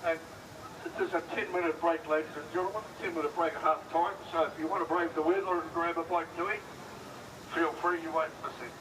And There's a 10-minute break, ladies and gentlemen. 10-minute break at half time. So if you want to brave the weather and grab a bite to eat, feel free, you won't miss it.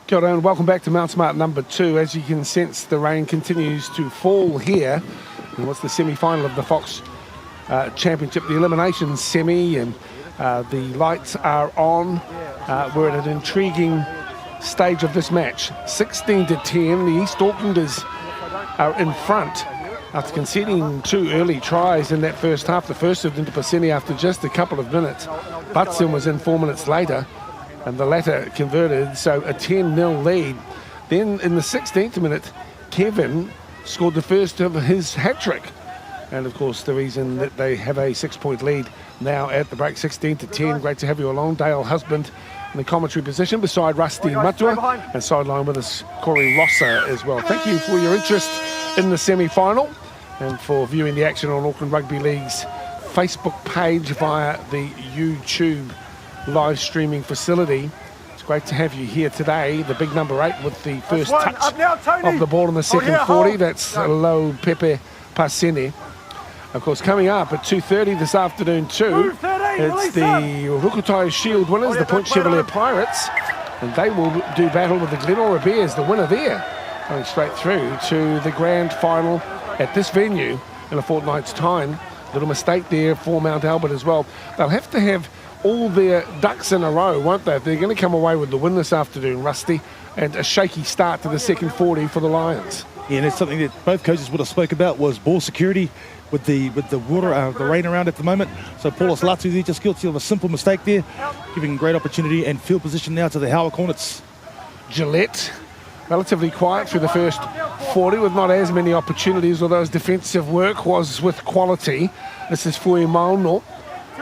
Kia ora and welcome back to Mount Smart number 2. As you can sense, the rain continues to fall here. And what's the semi-final of the Fox Championship, the elimination semi, and the lights are on. We're at an intriguing stage of this match. 16-10, the East Aucklanders are in front after conceding 2 early tries in that first half. The first of into Pasini after just a couple of minutes. Butson was in 4 minutes later, and the latter converted, so a 10-0 lead. Then in the 16th minute, Kevin scored the first of his hat-trick. And of course, the reason that they have a 6-point lead now at the break, 16-10. Great to have you along. Dale Husband in the commentary position beside Rusty Matua, and sideline with us, Corey Rosser as well. Thank you for your interest in the semi-final and for viewing the action on Auckland Rugby League's Facebook page via the YouTube live streaming facility. It's great to have you here today. The big number 8 with the first touch of the ball in the second 40. That's Lo Pepe Pasini. Of course, coming up at 2:30 this afternoon too, it's the Rukutai Shield winners, the Point Chevalier Pirates, and they will do battle with the Glenora Bears, the winner there, going straight through to the grand final at this venue in a fortnight's time. Little mistake there for Mount Albert as well. They'll have to have all their ducks in a row, won't they? They're going to come away with the win this afternoon, Rusty, and a shaky start to the second 40 for the Lions. Yeah, and it's something that both coaches would have spoke about, was ball security with the water, the rain around at the moment. So Paulus Latu there just guilty of a simple mistake there, giving great opportunity and field position now to the Howard Hornets. Gillette, relatively quiet through the first 40 with not as many opportunities, although his defensive work was with quality. This is Fui Mauno.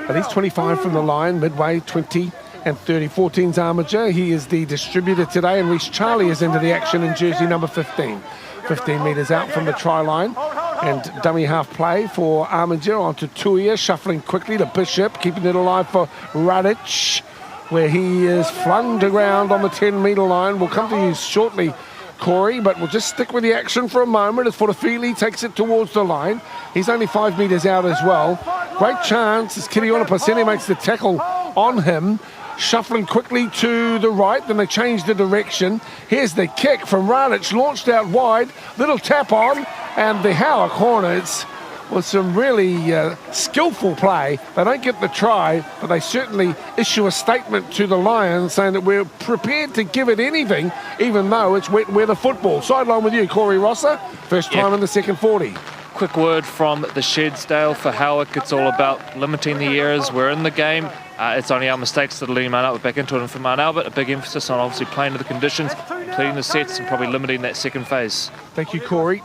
But he's 25 from the line, midway 20 and 30. 14's Armiger. He is the distributor today, and Reece Charlie is into the action in jersey number 15. 15 metres out from the try line, and dummy half play for Armiger onto Tuia, shuffling quickly to Bishop, keeping it alive for Radic, where he is flung to ground on the 10-metre line. We'll come to you shortly, Corey, but we'll just stick with the action for a moment as Fortafili takes it towards the line. He's only 5 metres out as well. Great chance as Kiriona Pasini makes the tackle on him, shuffling quickly to the right. Then they change the direction. Here's the kick from Radic, launched out wide. Little tap on, and the Howard Hornets with some really skillful play. They don't get the try, but they certainly issue a statement to the Lions saying that we're prepared to give it anything, even though it's wet weather football. Sideline with you, Corey Rosser. First time in the second 40. Quick word from the Shedsdale for Howick. It's all about limiting the errors. We're in the game. It's only our mistakes that are leading Mount Albert back into it. And for Mount Albert, a big emphasis on obviously playing to the conditions, completing the sets, and probably limiting that second phase. Thank you, Corey.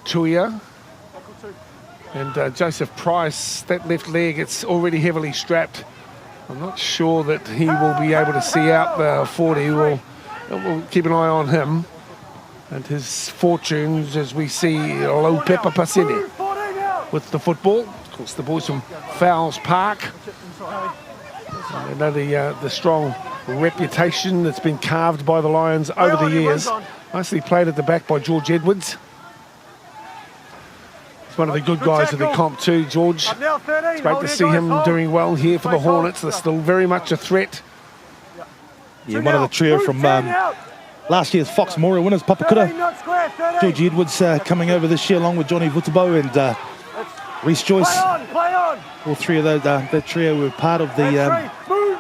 Tuia and Joseph Price, that left leg, it's already heavily strapped. I'm not sure that he will be able to see out the 40. We'll keep an eye on him and his fortunes as we see Lo Pepe Pasini with the football. Of course, the boys from Fowles Park. They know the strong reputation that's been carved by the Lions over the years. Nicely played at the back by George Edwards. He's one of the good guys of the comp too, George. It's great to see him doing well here for the Hornets. They're still very much a threat. Yeah, one of the trio from last year's Fox Memorial winners, Papakura. George Edwards coming over this year along with Johnny Vutabo and Reece Joyce. All three of those, that trio were part of the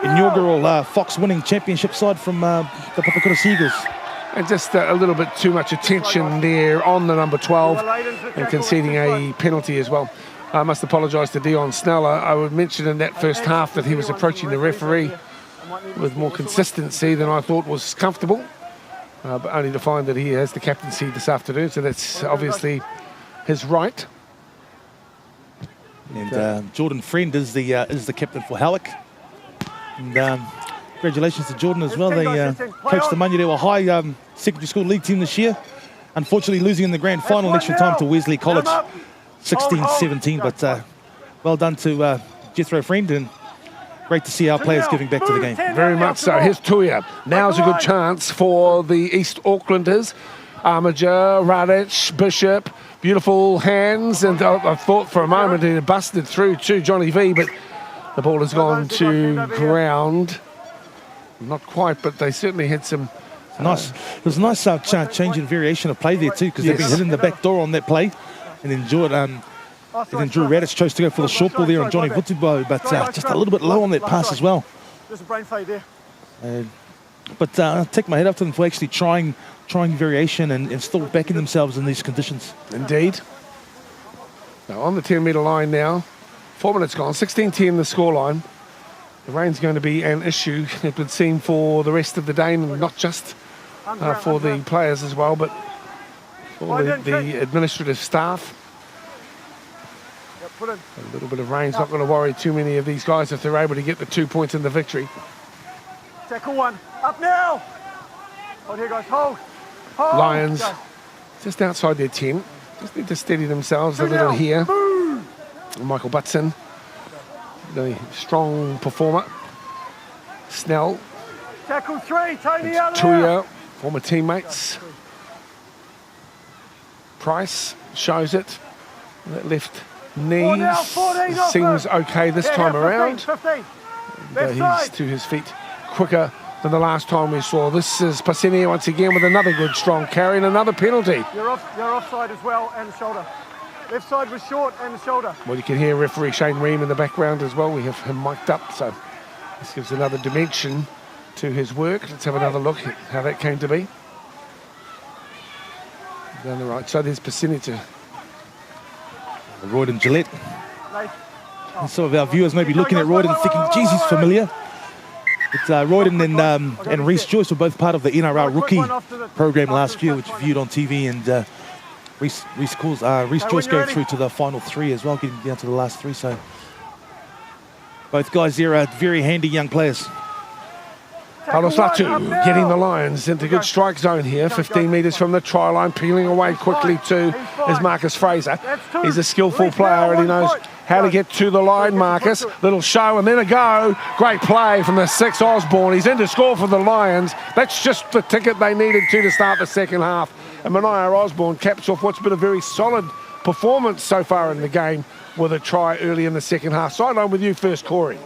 inaugural Fox winning championship side from the Papakura Seagulls. And just a little bit too much attention there on the number 12 and conceding a penalty as well. I must apologise to Dion Snell. I would mention in that first half that he was approaching the referee with more consistency than I thought was comfortable, but only to find that he has the captaincy this afternoon, so that's obviously his right. And Jordan Friend is the captain for Howick. And congratulations to Jordan as well. They coached the Manurewa High secondary school league team this year. Unfortunately losing in the grand final in extra time to Wesley College, 16-17. But well done to Jethro Friend, and great to see our players giving back to the game. Very much so. Here's Tuia. Now's a good chance for the East Aucklanders. Armiger, Radic, Bishop, beautiful hands, and I thought for a moment it had busted through to Johnny V, but the ball has gone to ground. Not quite, but they certainly had some... Nice. It was a nice change in variation of play there too, because they've been hitting the back door on that play, and then Drew Radich chose to go for the short ball there on Johnny Vutubo, but just a little bit low on that pass as well. There's a brain fade there. But I take my head up to them for actually trying variation and still backing themselves in these conditions. Indeed. Now on the 10-metre line now, 4 minutes gone, 16-10 the scoreline. The rain's going to be an issue, it would seem, for the rest of the day, and not just for the players as well, but for the administrative staff. A little bit of rain's not going to worry too many of these guys if they're able to get the 2 points in the victory. Tackle one. Up now. Hold here, guys. Hold. Lions just outside their 10. Just need to steady themselves a little here. Michael Butson, the strong performer. Snell. Tackle three. Tony out Tuia, former teammates. Price shows it. That left knee seems okay this time around. 15. He's to his feet quicker than the last time we saw. This is Pasini once again with another good strong carry and another penalty. You're offside as well, and the shoulder. Left side was short and the shoulder. Well, you can hear referee Shane Ream in the background as well. We have him mic'd up, so this gives another dimension to his work. Let's have another look at how that came to be. Down the right side, there's Pasini to Royden Gillette. And some of our viewers may be looking at Royden thinking, geez, he's familiar. But Royden and Reece Joyce were both part of the NRL rookie program last year, which viewed on TV, and Reece Joyce going through to the final three as well, getting down to the last three. So both guys there are very handy young players. Carlos Latu getting the Lions into good strike zone here, 15 metres from the try line, peeling away quickly to is Marcus Fraser. He's a skillful player and he knows how to get to the line, Marcus. Little show and then a go. Great play from the 6 Osborne. He's in to score for the Lions. That's just the ticket they needed to start the second half. And Mania Osborne caps off what's been a very solid performance so far in the game with a try early in the second half. Sideline with you first, Corey.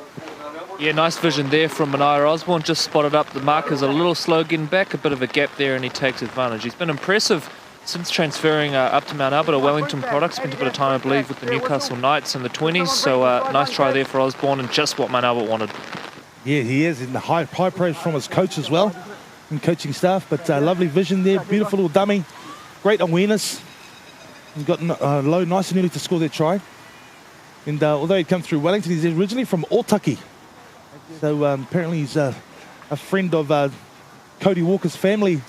Yeah, nice vision there from Mania Osborne. Just spotted up the markers a little slow getting back, a bit of a gap there, and he takes advantage. He's been impressive since transferring up to Mount Albert, a Wellington product. Spent a bit of time, I believe, with the Newcastle Knights in the 20s. So nice try there for Osborne and just what Mount Albert wanted. Yeah, he is in the high praise from his coach as well, and coaching staff. But lovely vision there, beautiful little dummy, great awareness. He got low nice and early to score that try. And although he'd come through Wellington, he's originally from Otaki. So apparently he's a friend of Cody Walker's family.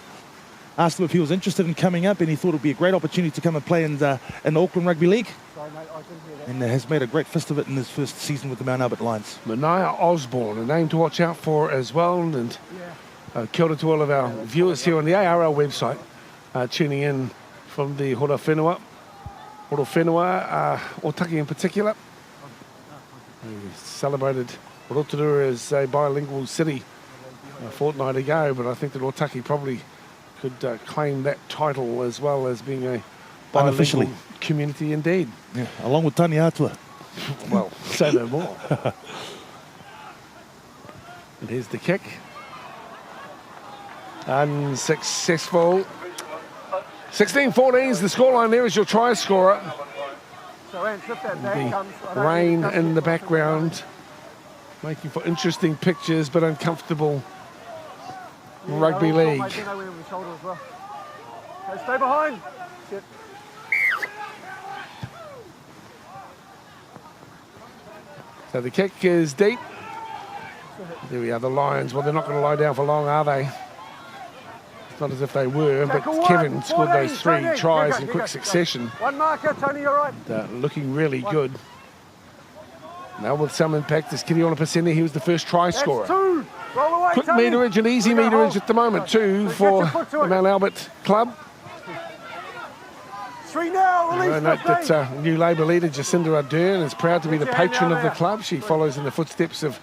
Asked him if he was interested in coming up, and he thought it would be a great opportunity to come and play in the Auckland Rugby League. And has made a great fist of it in his first season with the Mount Albert Lions. Mania Osborne, a name to watch out for as well. And kia ora to all of our viewers here on the ARL website, tuning in from the Hora Whenua, Otaki in particular. We celebrated Rotorua as a bilingual city a fortnight ago, but I think that Otaki probably could claim that title as well as being a bilingual community indeed. Yeah, along with Tani Atua. Well, say no more. And here's the kick. Unsuccessful. 16-14 is the scoreline. There is your try scorer. The rain in the background, making for interesting pictures, but uncomfortable rugby league. Stay behind. So the kick is deep. There we are, the Lions. Well, they're not going to lie down for long, are they? It's not as if they were, but Kevin scored those 3 tries in quick succession. One marker, Tony, you're right. Looking really good. Now with some impact is Kiriona Pasini. He was the first try scorer. Quick meterage and easy meterage at the moment too for the Mount Albert club. 3 now, release. I note that new Labour leader Jacinda Ardern is proud to be the patron of the club. She follows in the footsteps of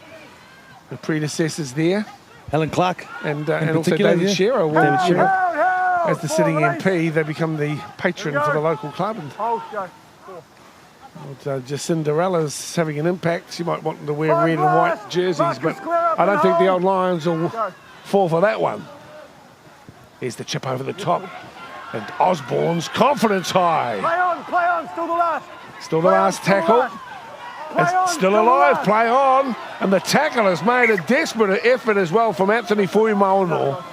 the predecessors there. Helen Clark. And also David Shearer. As the sitting MP, they become the patron for the local club. And But, Cinderella's having an impact. She might want them to wear red and white jerseys, but I don't think the old Lions will fall for that one. Here's the chip over the top. And Osborne's confidence high. Play on, still the last. Still the last tackle. It's still alive, play on. And the tackle has made a desperate effort as well from Anthony Fuimauno.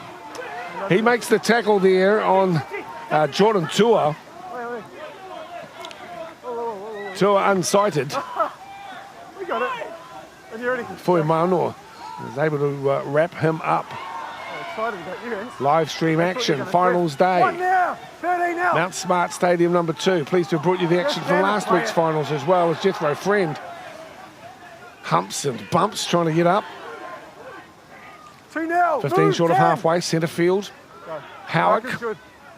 He makes the tackle there on Jordan Tua. Tua unsighted. We got it. Fuimauno is able to wrap him up. Live stream action, finals day. Mount Smart Stadium number 2. Pleased to have brought you the action from last week's finals as well as Jethro Friend. Humps and bumps trying to get up. 15 short of halfway, centre field. Howick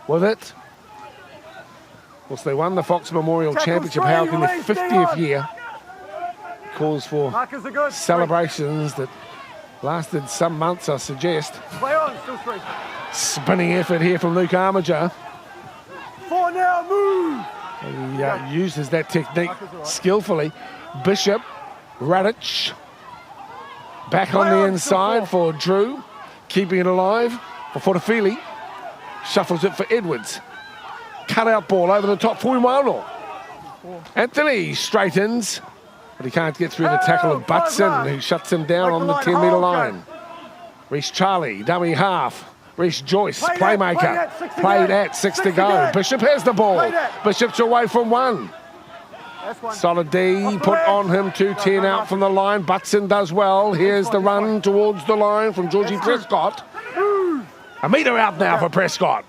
with it. Of course, they won the Fox Memorial Championship, Howick, in their 50th year. Calls for celebrations that lasted some months, I suggest. Play on, still 3. Spinning effort here from Luke Armiger. 4 now, move! He uses that technique skillfully. Bishop, Radic, back on the inside for Drew, keeping it alive for Fortafili. Shuffles it for Edwards. Cut out ball over the top, Fuimauno. Anthony straightens, but he can't get through the tackle of Butson, who shuts him down on the 10-metre line. Reece Charlie, dummy half. Reece Joyce, playmaker. Played at 6 to go. Bishop has the ball. Bishop's away from 1. Solid D put on him, 2-10 out from the line. Butson does well. Here's the run towards the line from Georgie Prescott. A metre out now for Prescott.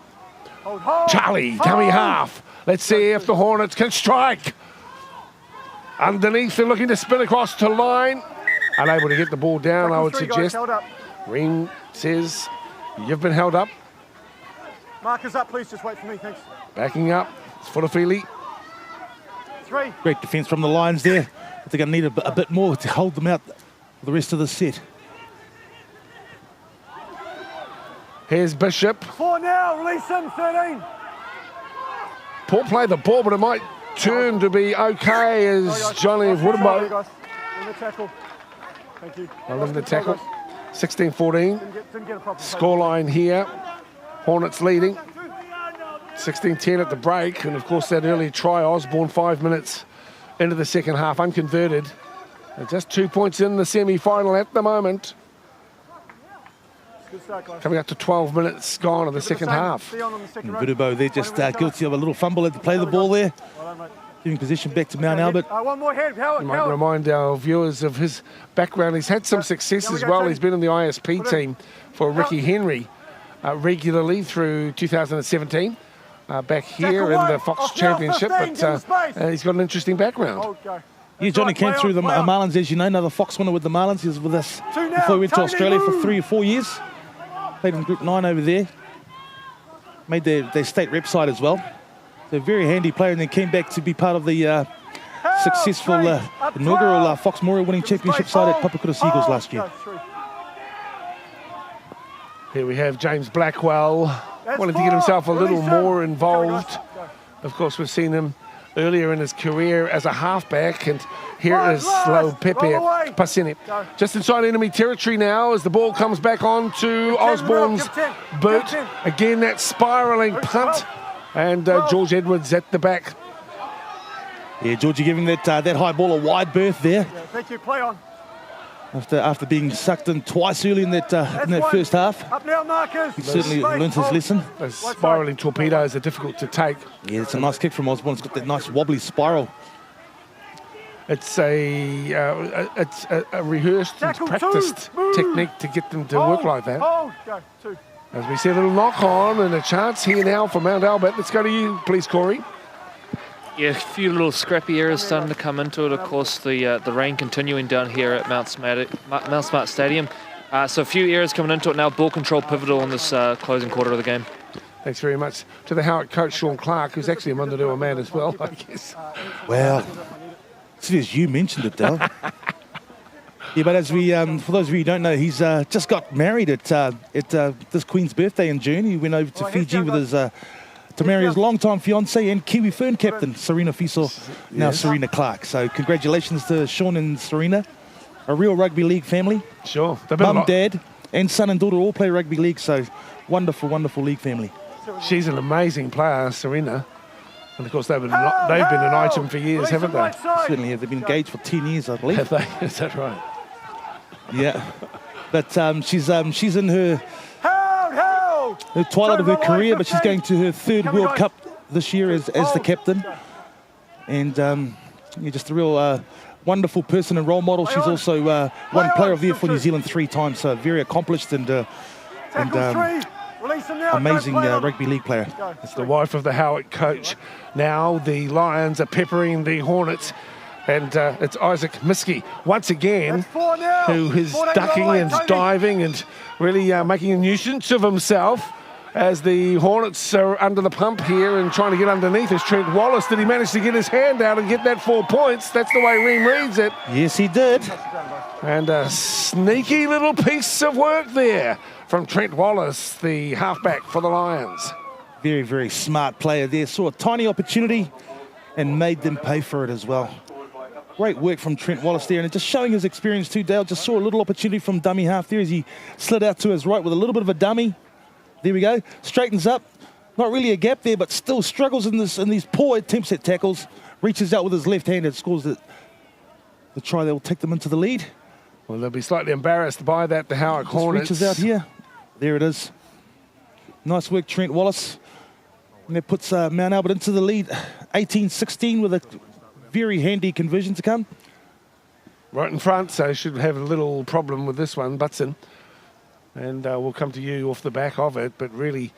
Charlie, dummy half. Let's see if the Hornets can strike. Underneath, they're looking to spin across to line. Unable to get the ball down, I would suggest. Ring says, you've been held up. Markers up, please. Just wait for me, thanks. Backing up. It's Fortafili. 3. Great defence from the Lions there. I think I need a bit more to hold them out for the rest of the set. Here's Bishop. 4 now, release him, 13. Poor play the ball, but it might turn to be okay as Johnny Woodabo. In the tackle. Thank you. Well, in the tackle. 16-14. Scoreline here. Hornets leading. 16-10 at the break. And, of course, that early try, Osborne, 5 minutes into the second half, unconverted. And just 2 points in the semi-final at the moment. Coming up to 12 minutes gone of the second half. Woodabo, they're just guilty of a little fumble at the play the ball there. Giving possession back to Mount Albert. One more head. You might remind our viewers of his background. He's had some success as well. He's been in the ISP team for Ricky Henry regularly through 2017. Back here in the Fox Championship, but he's got an interesting background. Yeah, Johnny came through the Marlins, as you know, another Fox winner with the Marlins. He was with us before he went to Australia for 3 or 4 years. Played in Group 9 over there. Made their state rep side as well. So a very handy player, and then came back to be part of the successful inaugural Fox Memorial winning championship side at Papakura Seagulls last year. Here we have James Blackwell, wanting to get himself a little more involved. Of course, we've seen him earlier in his career as a halfback, and here is Lo Pepe Pasene. Just inside enemy territory now as the ball comes back on to Osborne's boot. Again, that spiralling punt, and George Edwards at the back. Yeah, Georgie giving that high ball a wide berth there. Thank you, play on. After being sucked in twice early in that first half. Up now, Marcus. He certainly learnt his lesson. Those spiralling torpedoes are difficult to take. Yeah, it's a nice kick from Osborne. It's got that nice wobbly spiral. It's a rehearsed and practiced technique to get them to work like that. Go, 2. As we see a little knock on and a chance here now for Mount Albert. Let's go to you, please, Corey. Yeah, a few little scrappy areas starting to come into it. Of course, the rain continuing down here at Mount Smart Stadium. So a few areas coming into it now. Ball control pivotal in this closing quarter of the game. Thanks very much to the Howick coach, Sean Clark, who's actually a Mandurua man as well, I guess. Well, as you mentioned it, Dale. Yeah, but as we, for those of you who don't know, he's just got married at this Queen's birthday in June. He went over to Fiji with his Tamaria's longtime fiancée and Kiwi Fern captain, Serena Fiesel, now Yes. Serena Clark. So congratulations to Sean and Serena, a real rugby league family. Sure. They've been a Mum, lot- dad, and son and daughter all play rugby league, so wonderful, wonderful league family. She's an amazing player, Serena. And of course, they've been an item for years, haven't they? Certainly have. They've been engaged for 10 years, I believe. Have they? Is that right? Yeah. But she's in her twilight of her career, but she's going to her third World Cup this year as the captain. And you're just a real wonderful person and role model. She's also won Player of the Year for New Zealand 3 times, so very accomplished and amazing rugby league player. It's the wife of the Howick coach. Now the Lions are peppering the Hornets. And it's Isaac Miskey once again, who is ducking and diving and really making a nuisance of himself as the Hornets are under the pump here and trying to get underneath. Is Trent Wallace. Did he manage to get his hand out and get that 4 points? That's the way Ream reads it. Yes, he did. And a sneaky little piece of work there from Trent Wallace, the halfback for the Lions. Very, very smart player there. Saw a tiny opportunity and made them pay for it as well. Great work from Trent Wallace there, and just showing his experience too, Dale. Just saw a little opportunity from dummy half there as he slid out to his right with a little bit of a dummy. There we go. Straightens up. Not really a gap there, but still struggles in these poor attempts at tackles. Reaches out with his left hand and scores the try that will take them into the lead. Well, they'll be slightly embarrassed by that, the Howick Just Hornets. reaches out here. There it is. Nice work, Trent Wallace. And that puts Mount Albert into the lead. 18-16 with a very handy conversion to come. Right in front, so should have a little problem with this one, Butson. And we'll come to you off the back of it, but really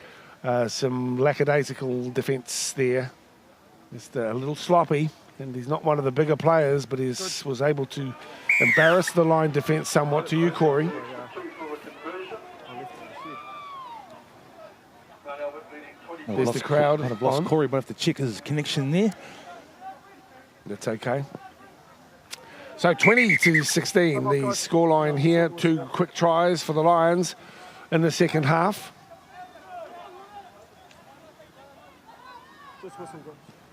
some lackadaisical defence there. Just a little sloppy, and he's not one of the bigger players, but he was able to embarrass the line defence somewhat. To you, Corey. There's the crowd. I've lost on. Corey, but I have to check his connection there. That's okay. So 20-16, the scoreline here. 2 quick tries for the Lions in the second half.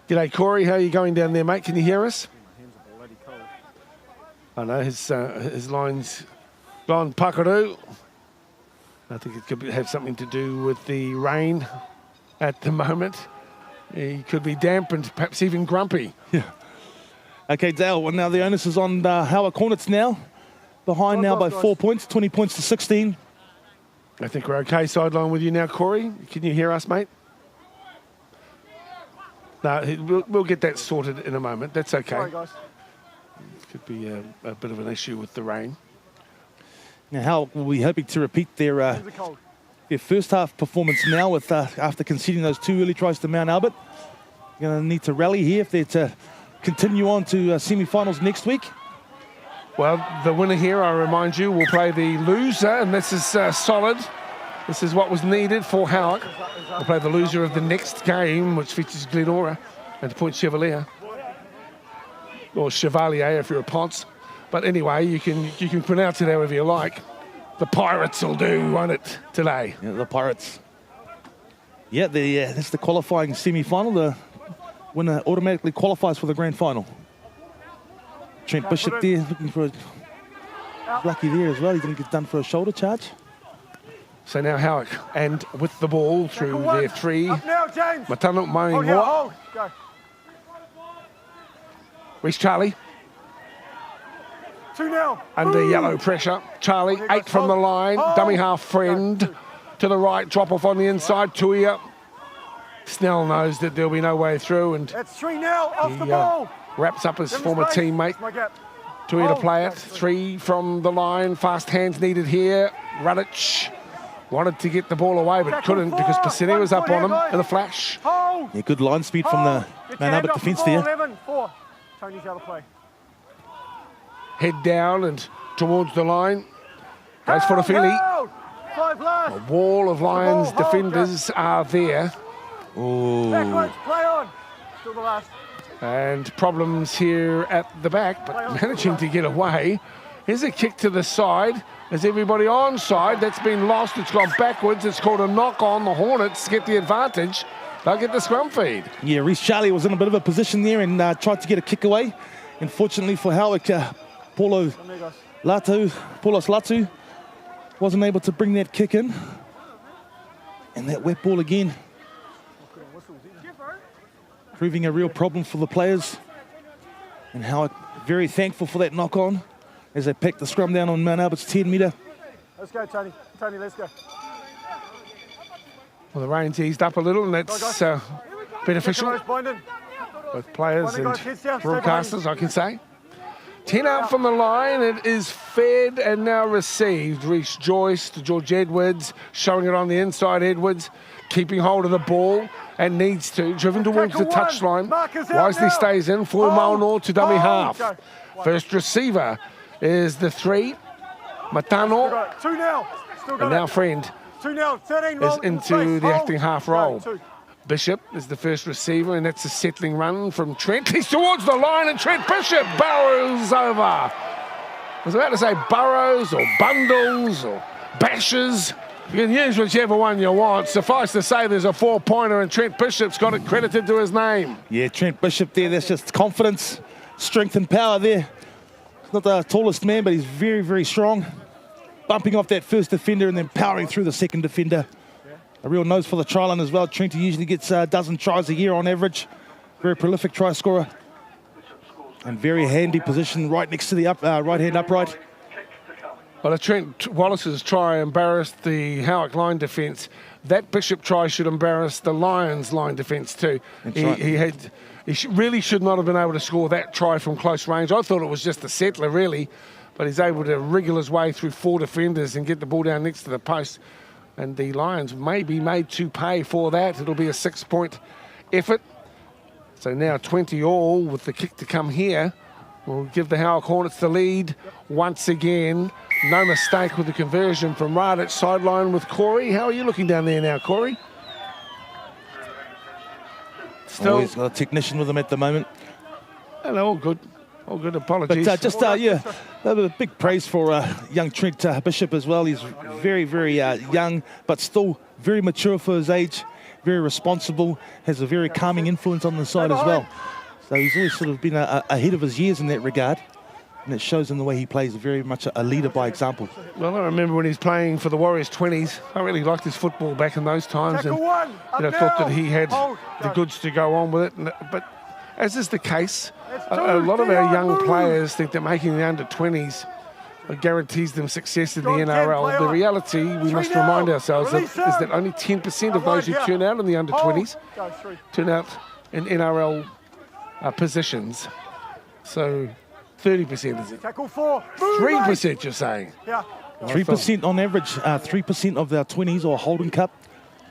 G'day, Corey. How are you going down there, mate? Can you hear us? I know his line's gone puckaroo. I think it could have something to do with the rain at the moment. He could be damp and perhaps even grumpy. Yeah. Okay, Dale, well, now the onus is on Howick Hornets now. Behind now by 4 points, 20 points to 16. I think we're okay sideline with you now, Corey. Can you hear us, mate? No, we'll get that sorted in a moment. That's okay. Sorry, guys. Could be a bit of an issue with the rain. Now Howick will be hoping to repeat their first half performance now with after conceding those 2 early tries to Mount Albert. Going to need to rally here if they're to continue on to semi-finals next week. Well, the winner here, I remind you, will play the loser, and this is solid. This is what was needed for Howick. We'll play the loser of the next game, which features Glenora and Point Chevalier. Or Chevalier if you're a Ponce. But anyway, you can pronounce it however you like. The Pirates will do, won't it, today? Yeah, the Pirates. Yeah, that's the qualifying semi-final. The winner automatically qualifies for the grand final. Trent Bishop there looking for lucky there as well. He didn't get done for a shoulder charge. So now Howick, and with the ball through their 3. Up now, James. Matano Hold Mai here, Moa. hold. Go. Where's Charlie? 2-0. Under yellow pressure. Charlie, 8 from the line. Dummy half friend. To the right, drop off on the inside. Tuia. Snell knows that there'll be no way through, and That's 3 now. Off the he ball. wraps up his Give him former space. teammate. That's my gap. Tuia to Hold. play it. 3 from the line. Fast hands needed here. Radic wanted to get the ball away, but couldn't because Piscini was up on him in a flash. Hold. Yeah, good line speed from the Get Mount your hand Albert off the defence ball, there. 11, 4. Tony's out of play. Head down and towards the line. Goes for the Philly. Hold. 5 last. A wall of Lions Hold, hold, defenders are there. Backwards. Play on. Still the last. And problems here at the back, but managing to get away. Here's a kick to the side. Is everybody onside? That's been lost. It's gone backwards. It's called a knock on. The Hornets get the advantage. they'll get the scrum feed. Yeah, Reece Charlie was in a bit of a position there and tried to get a kick away. Unfortunately for Howick, Paulos Latu wasn't able to bring that kick in. And that wet ball again, proving a real problem for the players. And Howick very thankful for that knock on as they pack the scrum down on Mount Albert's 10 metre. Let's go, Tony. Tony, let's go. Well, the rain's eased up a little, and that's beneficial. Both players and broadcasters, I can say. 10 out from the line. It is fed and now received. Reece Joyce to George Edwards, showing it on the inside. Edwards keeping hold of the ball and needs to. Driven towards the touchline. Wisely stays in. For Maunor to dummy half. First receiver is the 3. Matano. 2 now. And now Friend 2 now. 13 is into the acting half role. Bishop is the first receiver, and that's a settling run from Trent. He's towards the line, and Trent Bishop barrels over. I was about to say burrows or bundles or bashes. You can use whichever one you want. Suffice to say there's a 4-pointer, and Trent Bishop's got it credited to his name. Yeah, Trent Bishop there, that's just confidence, strength and power there. He's not the tallest man, but he's very, very strong. Bumping off that first defender and then powering through the second defender. A real nose for the try line as well. Trent usually gets a dozen tries a year on average. Very prolific try scorer. And very handy position right next to the right hand upright. Well, Trent Wallace's try embarrassed the Howick line defence. That Bishop try should embarrass the Lions line defence too. He really should not have been able to score that try from close range. I thought it was just a settler really, but he's able to wriggle his way through 4 defenders and get the ball down next to the post. And the Lions may be made to pay for that. It'll be a 6-point effort. So now 20 all with the kick to come here. Will give the Howick Hornets the lead once again. No mistake with the conversion from Radic. Sideline with Corey. How are you looking down there now, Corey? Still, he's got a technician with him at the moment. Hello, all good. All good, apologies. But a big praise for young Trent Bishop as well. He's very, very young, but still very mature for his age, very responsible, has a very calming influence on the side as well. So he's always sort of been ahead of his years in that regard, and it shows in the way he plays, very much a leader by example. Well, I remember when he's playing for the Warriors 20s, I really liked his football back in those times, and thought that he had the goods to go on with it, but as is the case, a lot of our young players think that making the under-20s guarantees them success in the NRL. The reality, we must remind ourselves, is that only 10% of those who turn out in the under-20s turn out in NRL positions. So 30% is it? 3% you're saying? 3% on average, 3% of their 20s or Holden Cup,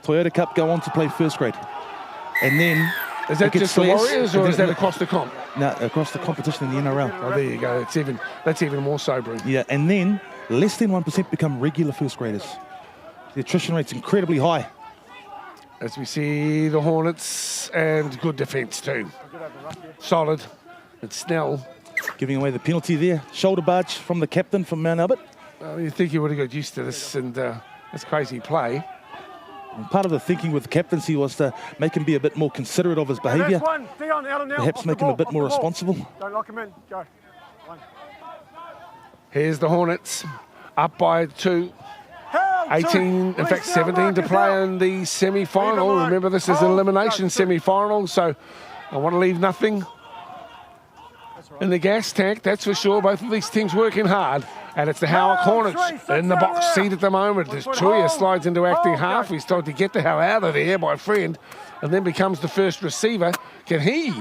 Toyota Cup go on to play first grade. And then... Is that just the Warriors, or is that across the comp? No, across the competition in the NRL. Oh, there you go. That's even more sobering. Yeah, and then less than 1% become regular first graders. The attrition rate's incredibly high. As we see the Hornets, and good defence too. Solid and Snell. Giving away the penalty there. Shoulder barge from the captain from Mount Albert. Well, you think he would have got used to this, and that's crazy play. And part of the thinking with the captaincy was to make him be a bit more considerate of his behaviour. Perhaps make him a bit more responsible. Don't lock him in. Go. Here's the Hornets, up by 2. 18, in fact 17 to play in the semi-final. Remember, this is an elimination semi-final, so I want to leave nothing in the gas tank, that's for sure. Both of these teams working hard. And it's the Howick Hornets in the box seat at the moment. As Chuya slides into acting half. He's told to get the hell out of there by Friend, and then becomes the first receiver. Can he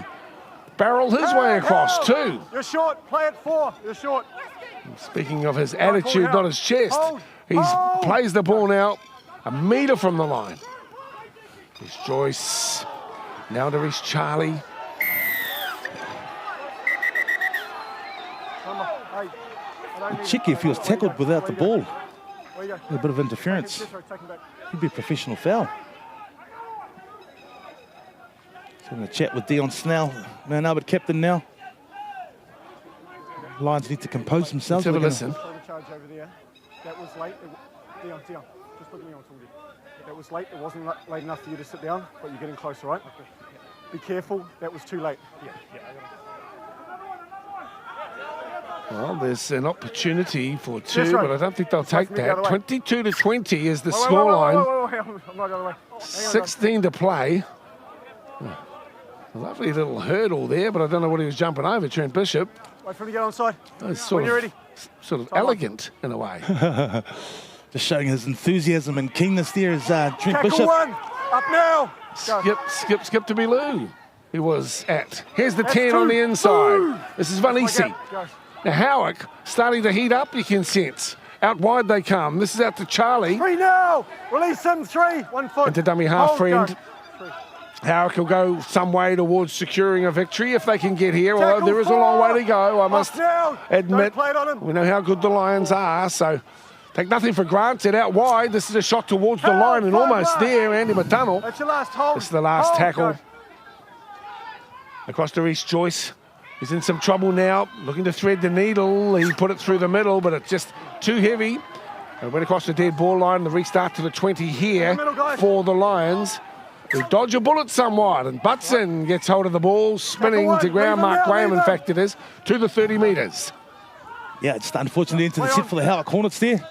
barrel his way across too? You're short. Play it 4. You're short. Speaking of his attitude, not his chest. He plays the ball now, a metre from the line. Here's Joyce. Now to Reece Charlie. Cheeky if he was tackled without the ball. A bit of interference. Could be a professional foul. He's having a chat with Dion Snell, Mount Albert captain now. Lions need to compose themselves. Let's have a listen. Dion, just look at me on talking. That was late. It wasn't late enough for you to sit down, but you're getting closer, right? Okay. Be careful. That was too late. Yeah. Well, there's an opportunity for two, but I don't think they'll take that. 22-20 is the scoreline. I'm not going away. 16 to play. A lovely little hurdle there, but I don't know what he was jumping over, Trent Bishop. Wait for him to get on side. It's When you're ready. sort of elegant in a way. Just showing his enthusiasm and keenness there is Trent Tackle Bishop. one. Up now. Skip to Bilou. He was at. Here's the That's 10 two. on the inside. This is Vanisi. Go. Now Howick starting to heat up, you can sense. Out wide they come. This is out to Charlie. 3 now. Release him. 3. 1 foot. Into dummy half Hold, friend. go. 3. Howick will go some way towards securing a victory if they can get here. Although Tackle there is a long 4. way to go, I must now. admit. Don't play it on him. We know how good the Lions are, so take nothing for granted. Out wide, this is a shot towards the line and almost there, Andy McDonnell. That's your last hold. This is the last Hold, tackle. go. Across to Reece Joyce. He's in some trouble now, looking to thread the needle. He put it through the middle, but it's just too heavy. And went across the dead ball line. The restart to the 20 here for the Lions. They dodge a bullet somewhat, and Butson gets hold of the ball, spinning to ground. Mark Graham, in fact, it is, to the 30 metres. Yeah, it's unfortunately into the set for the Howick Hornets there.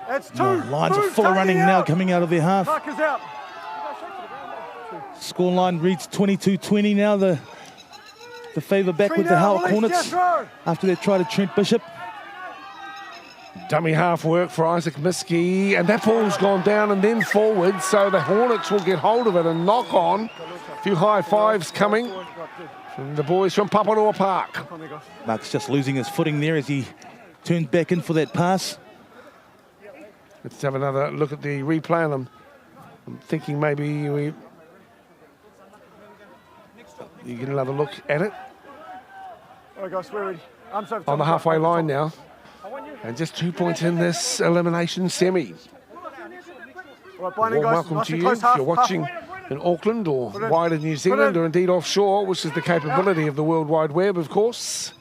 That's 2. Lions are full of running now coming out of their half. Markers out. Scoreline reads 22-20 now. The favour back 3 with the now, Howick release Hornets Jethro. after their try to Trent Bishop. Dummy half work for Isaac Miskey, and that ball's gone down and then forward, so the Hornets will get hold of it and knock on. A few high fives coming from the boys from Paparoa Park. Mark's just losing his footing there as he turned back in for that pass. Let's have another look at the replay. I'm thinking maybe you get another look at it. All right, guys, we're ready. I'm so On the halfway line now. And just 2 points in this elimination semi. All right, Binding, Warm guys. welcome Nice to and you close, if half, you're watching in Auckland or wider New Zealand or indeed offshore, which is the capability of the World Wide Web, of course.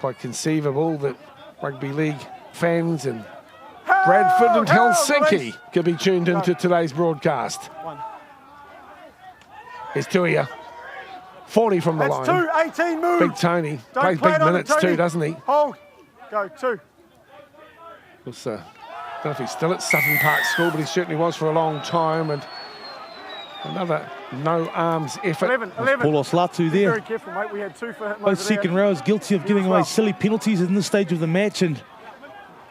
Quite conceivable that rugby league fans in Bradford and Helsinki could be tuned into today's broadcast. 1. Here's Tuia. 40 from the That's line. 2. 18, move. Big Tony. Don't Plays play big it on him, minutes Tony. too, doesn't he? Hold. Go. 2. Was, don't know if he's still at Sutton Park School, but he certainly was for a long time. And another no-arms effort. 11. Paulo Slatu Be there. very careful, mate. We had 2 for him. Both second rows guilty of giving away silly penalties in this stage of the match, and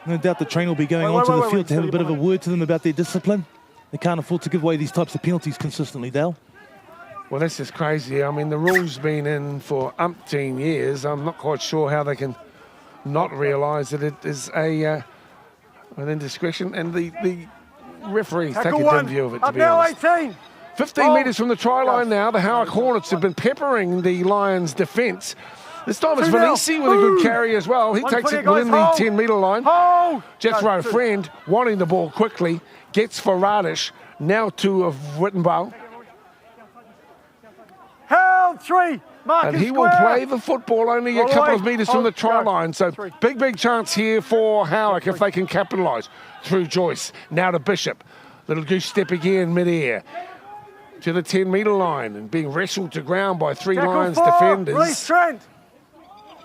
no doubt the train will be going onto the field to have a bit of a word to them about their discipline. They can't afford to give away these types of penalties consistently, Dale. Well, that's just crazy. I mean, the rule's been in for umpteen years. I'm not quite sure how they can not realise that it is an indiscretion, and the referees take a dim view of it, to be honest. 18. 15 metres from the try line now. The Howick Hornets have been peppering the Lions' defence. This time it's 2-0. Vanisi with a good carry as well. He 1 takes foot it here, within guys. the Hold. 10-metre line. Hold. Jethro, Go, 2. friend, wanting the ball quickly, gets for Radish. Now to of Wittenbow. Held. 3. Marcus And he will play the football only a All couple right. of metres from the try Go. line. So 3. big chance here for Howick if they can capitalise through Joyce. Now to Bishop. Little goose step again mid-air. To the 10-metre line and being wrestled to ground by 3 Tackle Lions 4. defenders. Release Trent.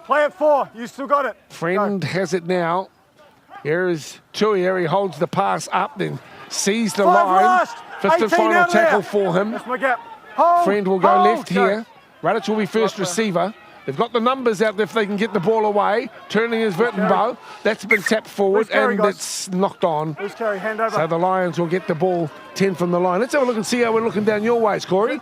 Play at 4. You still got it. Friend has it now. Here is Tuia. He holds the pass up, then sees the 5 line. last. Fifth and 18 final out of tackle there. for him. That's my gap. Hold. Friend will go Hold. left here. Radic will be first receiver. They've got the numbers out there if they can get the ball away. Turning his Wittenbow. That's been tapped forward carry, and guys? it's knocked on. Who's carry? Hand over. So the Lions will get the ball 10 from the line. Let's have a look and see how we're looking down your ways, Corey.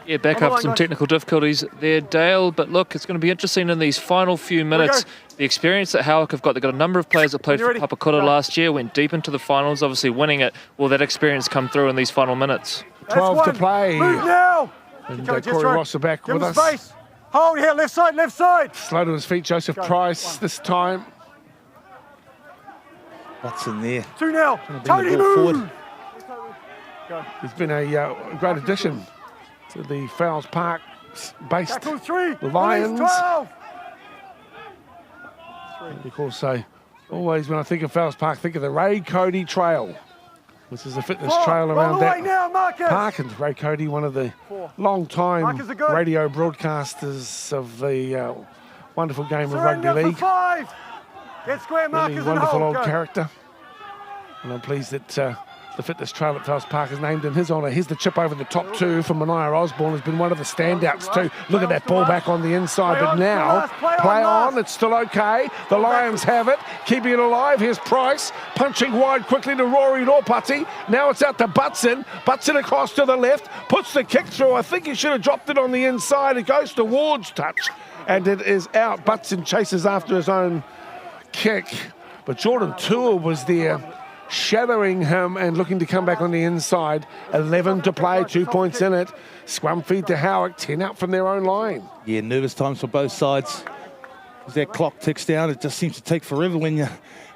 Yeah, back Come up on, some guys. technical difficulties there, Dale. But look, it's going to be interesting in these final few minutes. The experience that Howick have got, they've got a number of players that played for ready? Papakura Go. last year, went deep into the finals, obviously winning it. Will that experience come through in these final minutes? That's 12 to 1. play. Move now. And Go, Corey Jethro. Ross are back Give with him us. space. Hold here. Left side. Left side. Slow to his feet, Joseph Go. Price 1. this time. What's in there? 2 now. Bring Tony, the ball move. forward. Go. He's been a great addition to the Fowles Park based Tackle 3. Lions. Release 12. Of course, so Always when I think of Fowles Park, think of the Ray Cody Trail, which is a fitness trail around that park. And Ray Cody, one of the long-time radio broadcasters of the wonderful game of rugby league. Get square, Marcus, Really wonderful old character. And I'm pleased that the fitness trail at Fowles Park is named in his honour. Here's the chip over the top two from Mania Osborne, has been one of the standouts too. Look at that ball back on the inside, but now play on, it's still okay. The Lions have it, keeping it alive. Here's Price, punching wide quickly to Rory Norputty. Now it's out to Butson. Butson across to the left, puts the kick through. I think he should have dropped it on the inside. It goes towards touch, and it is out. Butson chases after his own kick, but Jordan Tua was there, shadowing him and looking to come back on the inside. 11 to play, 2 points in it. Scrum feed to Howick, 10 out from their own line. Yeah, nervous times for both sides. As that clock ticks down, it just seems to take forever when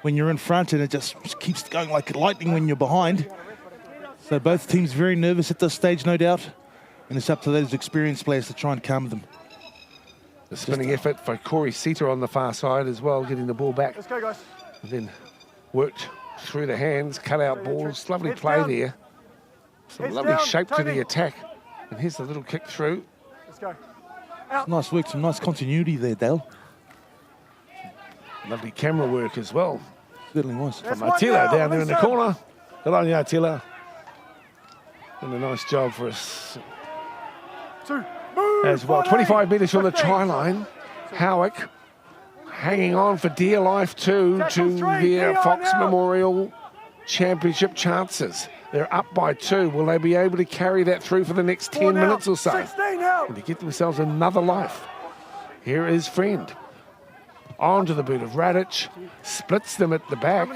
you're in front, and it just keeps going like lightning when you're behind. So both teams very nervous at this stage, no doubt. And it's up to those experienced players to try and calm them. The spinning effort for Corey Seta on the far side as well, getting the ball back. Let's go, guys. And then worked through the hands, cut out balls. Lovely play there. Some lovely shape to the attack. And here's the little kick through. Let's go. Nice work, some nice continuity there, Dale. Lovely camera work as well. Certainly was. From Attila down there in the corner. Good on you, Attila. And a nice job for us as well. 25 metres from the try line. Howick hanging on for dear life too to their Fox Memorial Championship chances. They're up by 2. Will they be able to carry that through for the next 10 minutes or so? And to get themselves another life. Here is Friend. On to the boot of Radic. Splits them at the back.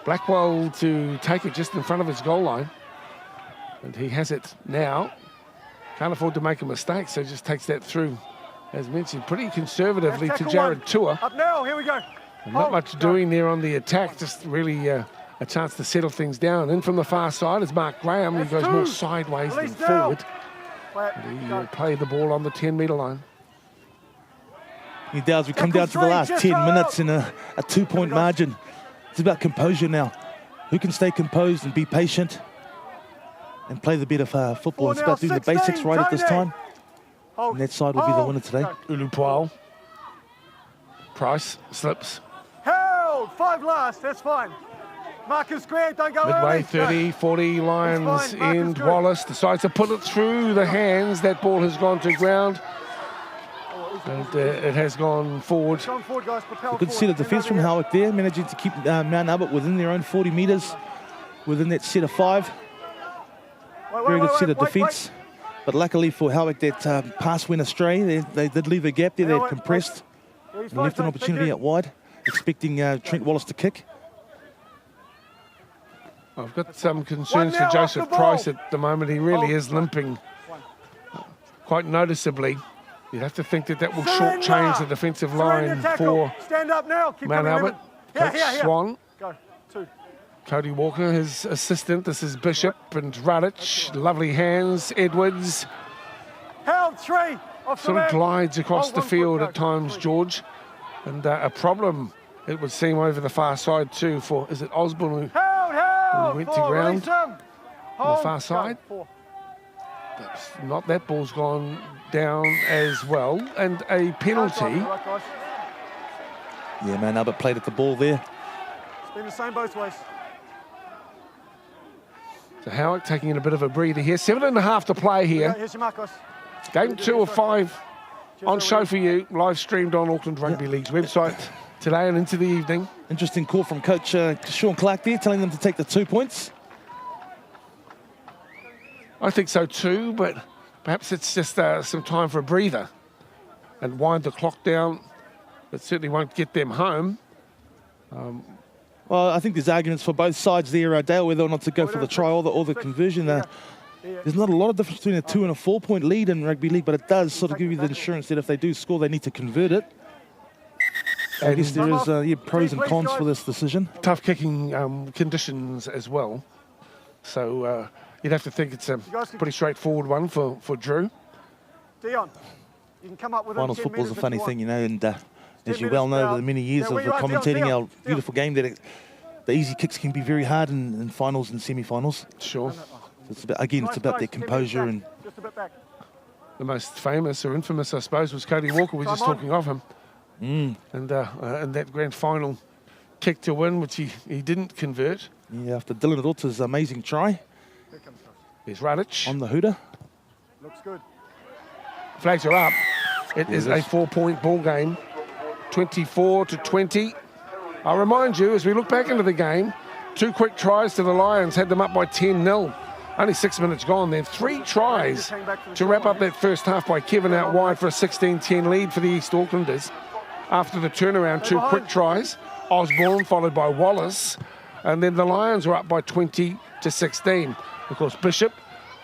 Blackwell to take it just in front of his goal line. And he has it now. Can't afford to make a mistake, so just takes that through, as mentioned, pretty conservatively to Jared Tua. Up now, here we go. And not much doing there on the attack, just really a chance to settle things down. In from the far side is Mark Graham. He goes more sideways than forward. And he played the ball on the 10-metre line. As we come down to the last 10 minutes in a 2-point margin. It's about composure now. Who can stay composed and be patient and play the bit of football? It's about doing the basics right at this time. And that side will be the winner today. Ulupual. Price slips. Held! 5 last, that's fine. Marcus Square, don't go midway, 30, 40, Lions end. Wallace decides to put it through the hands. That ball has gone to ground. And it has gone forward. A good set of defence from Howick there, managing to keep Mount Albert within their own 40 metres, within that set of 5. Very good set of defence. But luckily for Howick, that pass went astray. They did leave a gap there. They had compressed and left an opportunity out wide, expecting Trent Wallace to kick. I've got some concerns for Joseph Price at the moment. He really is limping quite noticeably. You'd have to think that will shortchange the defensive line for Mount Albert. Coach Swan. Cody Walker, his assistant. This is Bishop and Radic. Lovely hands. Edwards. Sort of glides across the field at times, George. And a problem, it would seem, over the far side too for, is it Osborne who went to ground on the far side? That's not, that ball's gone down as well, and a penalty. Yeah, Mount Albert played at the ball there. It's been the same both ways. So Howick taking in a bit of a breather here. 7.5 to play here. Here's your Marcos. Game 2 of 5 on show for you, live streamed on Auckland Rugby League's website today and into the evening. Interesting call from Coach Sean Clark there, telling them to take the 2 points. I think so too, but perhaps it's just some time for a breather and wind the clock down. It certainly won't get them home. Well, I think there's arguments for both sides there, Dale, whether or not to go for the try or the conversion. There's not a lot of difference between a 2 and a 4-point lead in rugby league, but it does sort of give you the assurance that if they do score, they need to convert it. I guess there is pros and cons for this decision. Tough kicking conditions as well. So you'd have to think it's a pretty straightforward one for Drew. Dion, you can come up with Finals football's a funny thing, you know, and as you well know, over the many years of commentating our beautiful game, that the easy kicks can be very hard in finals and semi-finals. Sure. So it's about, again, it's about their composure. And Just a bit back. The most famous or infamous, I suppose, was Cody Walker. We're just talking of him. And that grand final kick to win, which he didn't convert. yeah, after Dylan Rota's amazing try There's Radic. on the hooter. Looks good. Flags are up. It is a 4-point ball game, 24-20. I'll remind you, as we look back into the game, 2 quick tries to the Lions had them up by 10-0. Only 6 minutes gone. Then 3 tries to wrap up that first half by Kevin out wide for a 16-10 lead for the East Aucklanders. After the turnaround, 2 quick tries. Osborne followed by Wallace. And then the Lions were up by 20-16. Of course, Bishop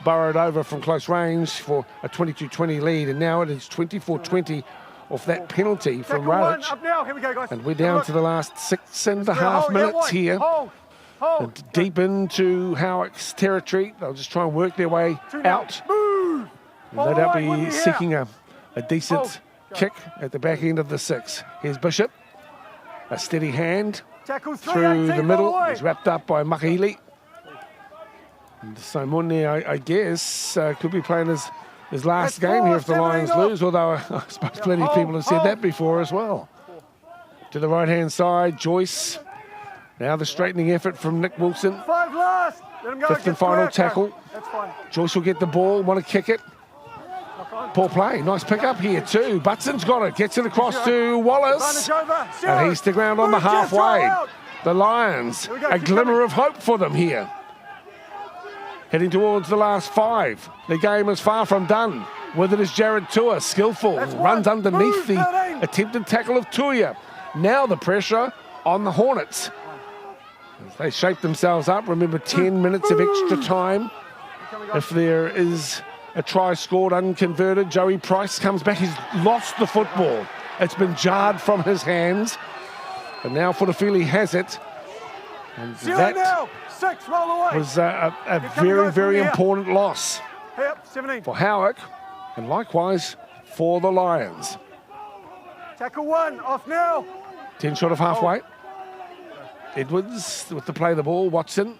burrowed over from close range for a 22-20 lead. And now it is 24-20 off that penalty from Radic. Up now. Here we go, guys. And we're down to the last 6.5 minutes here. Hold. And deep into Howick's territory. They'll just try and work their way out. Move. No doubt be seeking a decent kick at the back end of the 6. Here's Bishop. A steady hand through the middle. He's wrapped up by Makahili. And Simone, I guess, could be playing his last game here if the Lions lose, although I suppose plenty of people have said that before as well. To the right-hand side, Joyce. Now the straightening effort from Nick Wilson. 5 last. Let him go. 5th and final tackle. That's fine. Joyce will get the ball, want to kick it. Poor play, nice pick up here too. Butson's got it, gets it across to Wallace. And he's to ground on the halfway. The Lions, a glimmer of hope for them here. Heading towards the last 5. The game is far from done. With it is Jared Tua, skillful, runs underneath the attempted tackle of Tuia. Now the pressure on the Hornets. They shape themselves up. Remember, 10 minutes of extra time. If there is a try scored unconverted, Joey Price comes back. He's lost the football. It's been jarred from his hands. And now Futafili has it. And that was a very, very important loss for Howick and likewise for the Lions. Tackle 1, off now. 10 short of halfway. Edwards with the play the ball. Watson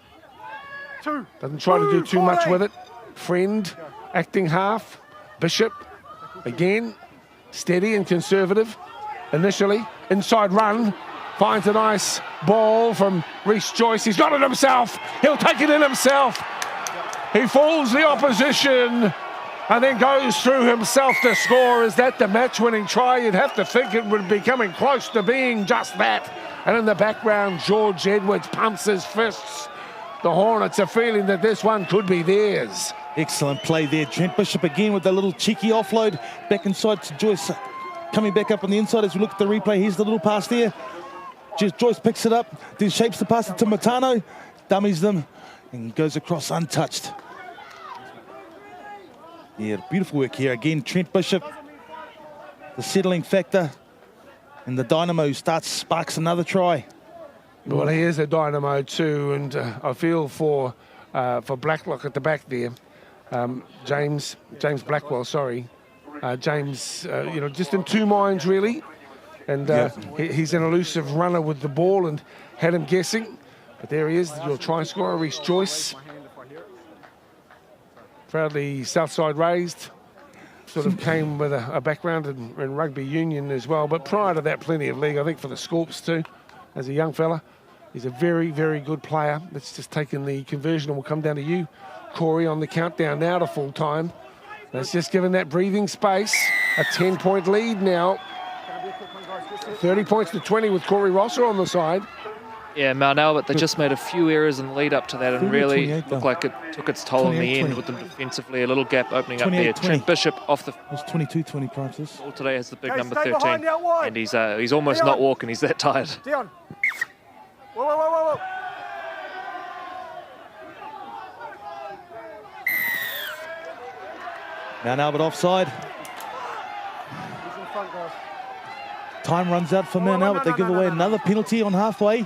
2. doesn't try to do too much with it. Friend acting half. Bishop again steady and conservative initially. Inside run. Finds a nice ball from Reece Joyce. He's got it himself. He'll take it in himself. He fools the opposition and then goes through himself to score. Is that the match-winning try? You'd have to think it would be coming close to being just that. And in the background, George Edwards pumps his fists. The Hornets are feeling that this one could be theirs. Excellent play there. Trent Bishop again with a little cheeky offload. Back inside to Joyce. Coming back up on the inside as we look at the replay. Here's the little pass there. Joyce picks it up, then shapes the pass to Matano, dummies them, and goes across untouched. Yeah, beautiful work here. Again, Trent Bishop, the settling factor, and the dynamo sparks another try. Well, he is a dynamo too, and I feel for Blacklock at the back there. James Blackwell, sorry. James, just in 2 minds really. And he's an elusive runner with the ball and had him guessing. But there he is, your try scorer, Reece Joyce. Proudly Southside raised. Sort of came with a background in rugby union as well. But prior to that, plenty of league, I think, for the Scorps too, as a young fella. He's a very, very good player. That's just taken the conversion, and we'll come down to you, Corey, on the countdown now to full time. That's just given that breathing space. A 10-point lead now. 30 points to 20 with Corey Rosser on the side. Yeah, Mount Albert, they just made a few errors in the lead up to that and really looked like it took its toll in the end with them defensively. A little gap opening up there. Trent Bishop off the... It was 22-20 Prices. All today has the big number 13. And he's almost not walking. He's that tired. Dion. Whoa. Mount Albert offside. He's in front, guys. Time runs out for Mount Albert. They give away another penalty on halfway.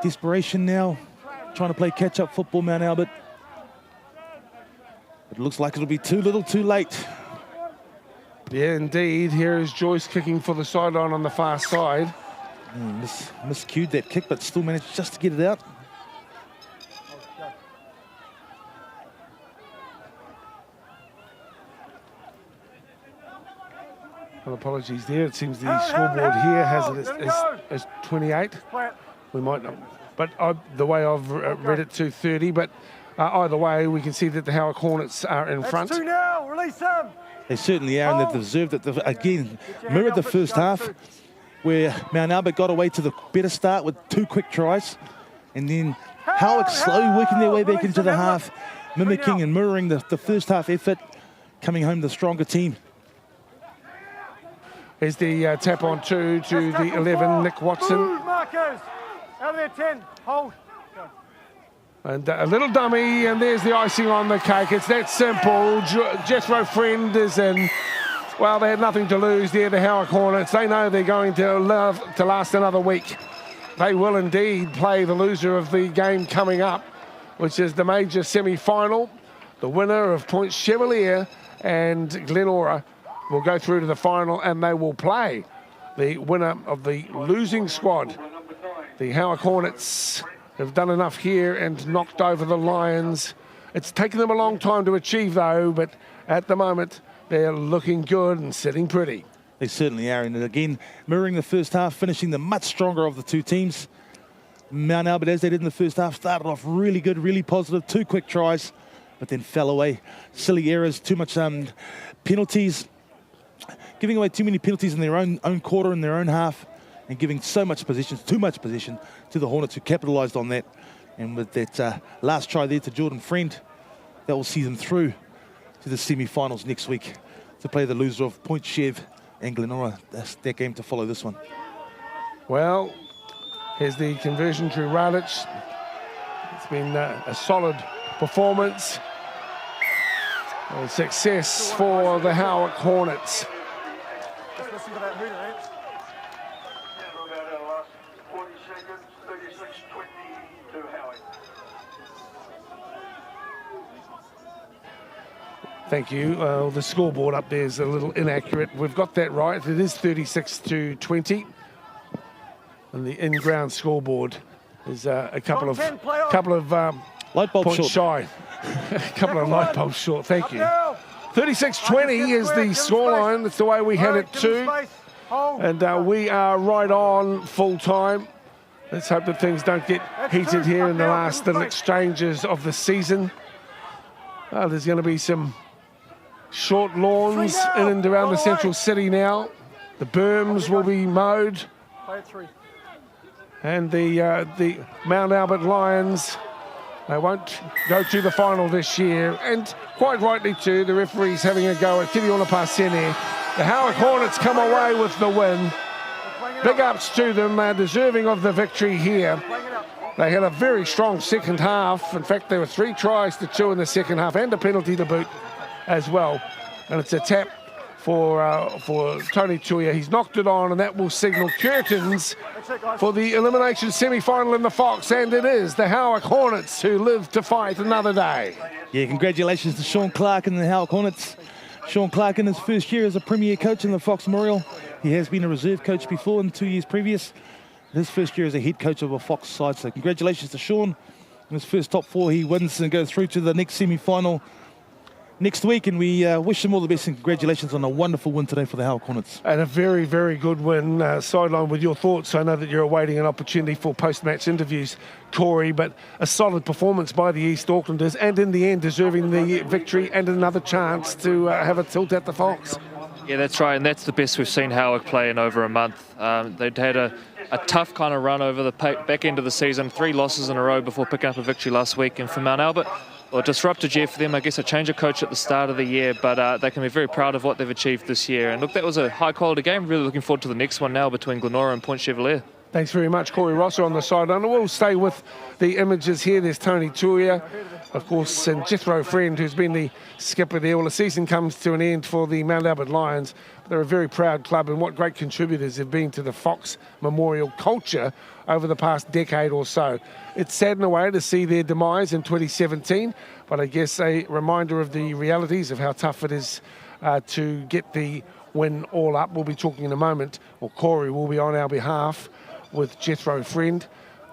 Desperation now, trying to play catch-up football, Mount Albert. It looks like it'll be too little, too late. Yeah, indeed. Here is Joyce kicking for the sideline on the far side. Miscued that kick, but still managed just to get it out. Well, apologies there. It seems the scoreboard here has it as 28. We might not, but the way I've read it to 30. But either way, we can see that the Howick Hornets are in front. 2 now. Release them. They certainly are, and they've deserved it. They've, again, mirrored the first half, where Mount Albert got away to the better start with 2 quick tries, and then Howick slowly working their way back into the half, mimicking and mirroring the first half effort, coming home the stronger team. Here's the tap on 2 to the 11, Nick Watson. Marcus. Out of there, 10. Hold. And a little dummy, and there's the icing on the cake. It's that simple. Jethro Friend is in. Well, they had nothing to lose there, the Howick Hornets. They know they're going to last another week. They will indeed play the loser of the game coming up, which is the major semi-final. The winner of Point Chevalier and Glenora will go through to the final, and they will play the winner of the losing squad. The Howick Hornets have done enough here and knocked over the Lions. It's taken them a long time to achieve, though, but at the moment, they're looking good and sitting pretty. They certainly are, and again, mirroring the first half, finishing the much stronger of the 2 teams. Mount Albert, as they did in the first half, started off really good, really positive, 2 quick tries, but then fell away. Silly errors, too much penalties, giving away too many penalties in their own quarter, in their own half, and giving so much possession, too much possession to the Hornets, who capitalised on that. And with that last try there to Jordan Friend, that will see them through to the semi-finals next week to play the loser of Point Chev and Glenora. That's their game to follow this one. Well, here's the conversion to Ralic. It's been a solid performance. And success for the Howick Hornets. Just listen to that hooter, eh? About our last 40 seconds, 36-20 to Howick. Thank you. The scoreboard up there is a little inaccurate. We've got that right. It is 36-20. And the in-ground scoreboard is a couple of light bulb points short. shy. A couple of light bulbs short. Thank you. 36-20 is the scoreline. That's the way we had it too. And we are right on full time. Let's hope that things don't get heated here in the last little exchanges of the season. There's going to be some short lawns in and around the central city now. The berms will be mowed. And the Mount Albert Lions, they won't go to the final this year. And quite rightly too, the referee's having a go at Kiriona Parsene. The Howick Hornets come away with the win. Big ups to them, deserving of the victory here. They had a very strong second half. In fact, there were 3 tries to 2 in the second half and a penalty to boot as well. And it's a tap for Tony Tuia. He's knocked it on, and that will signal curtains for the elimination semi-final in the Fox. And it is the Howick Hornets who live to fight another day. Yeah, congratulations to Sean Clark and the Howick Hornets. Sean Clark in his first year as a premier coach in the Fox Memorial. He has been a reserve coach before in 2 years previous. His first year as a head coach of a Fox side. So congratulations to Sean. In his first top 4, he wins and goes through to the next semi-final next week. And we wish him all the best and congratulations on a wonderful win today for the Howick Hornets. And a very, very good win. Sideline with your thoughts. I know that you're awaiting an opportunity for post-match interviews, Corey, but a solid performance by the East Aucklanders, and in the end deserving the victory and another chance to have a tilt at the Fox. Yeah, that's right, and that's the best we've seen Howick play in over a month. They'd had a tough kind of run over the back end of the season, 3 losses in a row before picking up a victory last week. And for Mount Albert, well, disrupted year for them. I guess a change of coach at the start of the year, but they can be very proud of what they've achieved this year. And look, that was a high-quality game. Really looking forward to the next one now between Glenora and Point Chevalier. Thanks very much, Corey Rosser on the sideline. We'll stay with the images here. There's Tony Tuia, of course, and Jethro Friend, who's been the skipper there. Well, the season comes to an end for the Mount Albert Lions. They're a very proud club, and what great contributors have been to the Fox Memorial culture over the past decade or so. It's sad in a way to see their demise in 2017, but I guess a reminder of the realities of how tough it is to get the win all up. We'll be talking in a moment, or Corey will be on our behalf with Jethro Friend,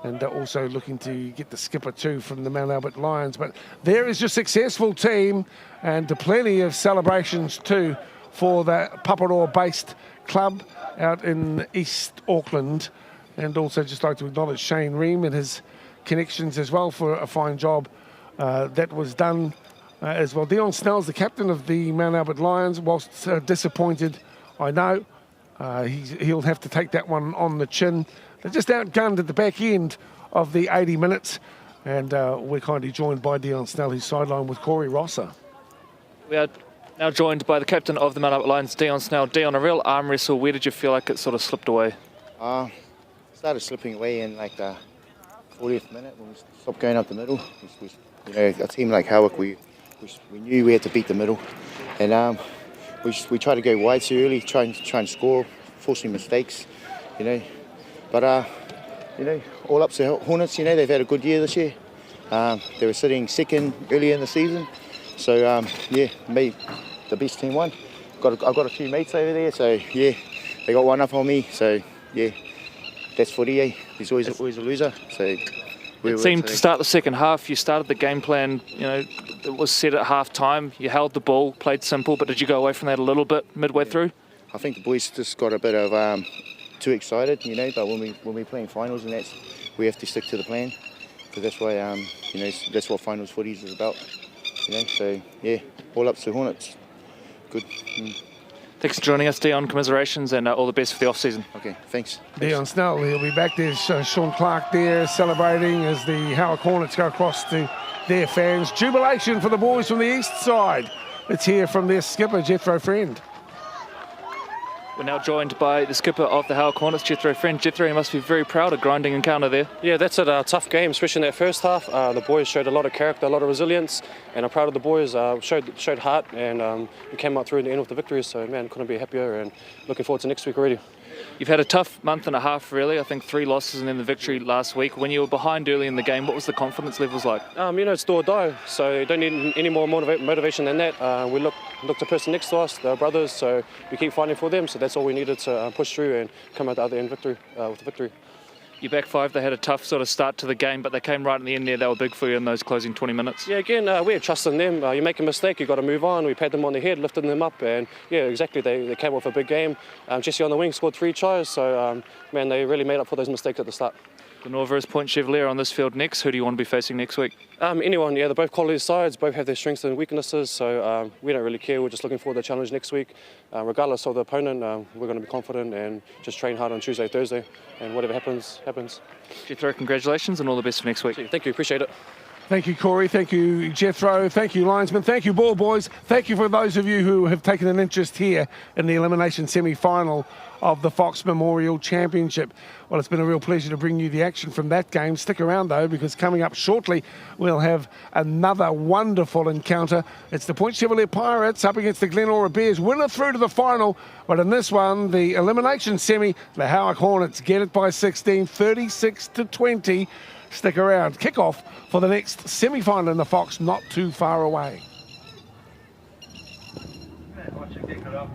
and also looking to get the skipper too from the Mount Albert Lions. But there is your successful team, and plenty of celebrations too for the Paparoa-based club out in East Auckland. And also just like to acknowledge Shane Ream and his connections as well for a fine job that was done as well. Dion Snell's the captain of the Mount Albert Lions. Whilst disappointed, I know, he'll have to take that one on the chin. They're just outgunned at the back end of the 80 minutes. And we're kindly joined by Dion Snell, who's sidelined with Corey Rosser. We are now joined by the captain of the Mount Albert Lions, Dion Snell. Dion, a real arm wrestle. Where did you feel like it sort of slipped away? Started slipping away in like the 40th minute when we stopped going up the middle. You know, a team like Howick, we knew we had to beat the middle, and we tried to go wide too early, try and score, forcing mistakes, you know. But you know, all up to Hornets. You know, they've had a good year this year. They were sitting second early in the season, so yeah, the best team won. I've got a few mates over there, so yeah, they got one up on me. So yeah, that's footy. Eh? There's always a loser. So. It seemed to start the second half. You started the game plan, you know, it was set at half time. You held the ball, played simple, but did you go away from that a little bit midway through? I think the boys just got a bit of too excited, you know. But when we're playing finals, and we have to stick to the plan, because that's why you know, that's what finals footy is about, you know. So yeah, all up to Hornets. Good. Thanks for joining us, Dion. Commiserations and all the best for the off-season. Okay, thanks. Dion Snell, he'll be back. There's Sean Clark there celebrating as the Howick Hornets go across to their fans. Jubilation for the boys from the east side. Let's hear from their skipper, Jethro Friend. We're now joined by the skipper of the Howick Hornets, Jethro Friend. Jethro, you must be very proud of grinding encounter there. Yeah, that's a tough game, especially in that first half. The boys showed a lot of character, a lot of resilience, and I'm proud of the boys. Showed heart, and we came out through in the end with the victory. So, man, couldn't be happier, and looking forward to next week already. You've had a tough month and a half, really. I think 3 losses and then the victory last week. When you were behind early in the game, what was the confidence levels like? You know, it's do or die, so you don't need any more motivation than that. We look the person next to us, the brothers, so we keep fighting for them. So that's all we needed to push through and come out the other end with the victory. Your back five, they had a tough sort of start to the game, but they came right in the end there. They were big for you in those closing 20 minutes. Yeah, again, we had trust in them. You make a mistake, you've got to move on. We pat them on the head, lifted them up, and yeah, exactly, they came off a big game. Jesse on the wing scored 3 tries, so man, they really made up for those mistakes at the start. Glenora is Point Chevalier on this field next. Who do you want to be facing next week? Anyone, yeah, they're both quality sides, both have their strengths and weaknesses, so we don't really care. We're just looking forward to the challenge next week. Regardless of the opponent, we're going to be confident and just train hard on Tuesday, Thursday, and whatever happens, happens. Jethro, congratulations and all the best for next week. Thank you, appreciate it. Thank you, Corey. Thank you, Jethro. Thank you, linesman. Thank you, ball boys. Thank you for those of you who have taken an interest here in the elimination semi-final of the Fox Memorial Championship. Well, it's been a real pleasure to bring you the action from that game. Stick around, though, because coming up shortly, we'll have another wonderful encounter. It's the Point Chevalier Pirates up against the Glenora Bears. Winner through to the final, but in this one, the elimination semi, the Howick Hornets get it by 16, 36-20. Stick around. Kickoff for the next semi-final in the Fox, not too far away. Once you kick it up.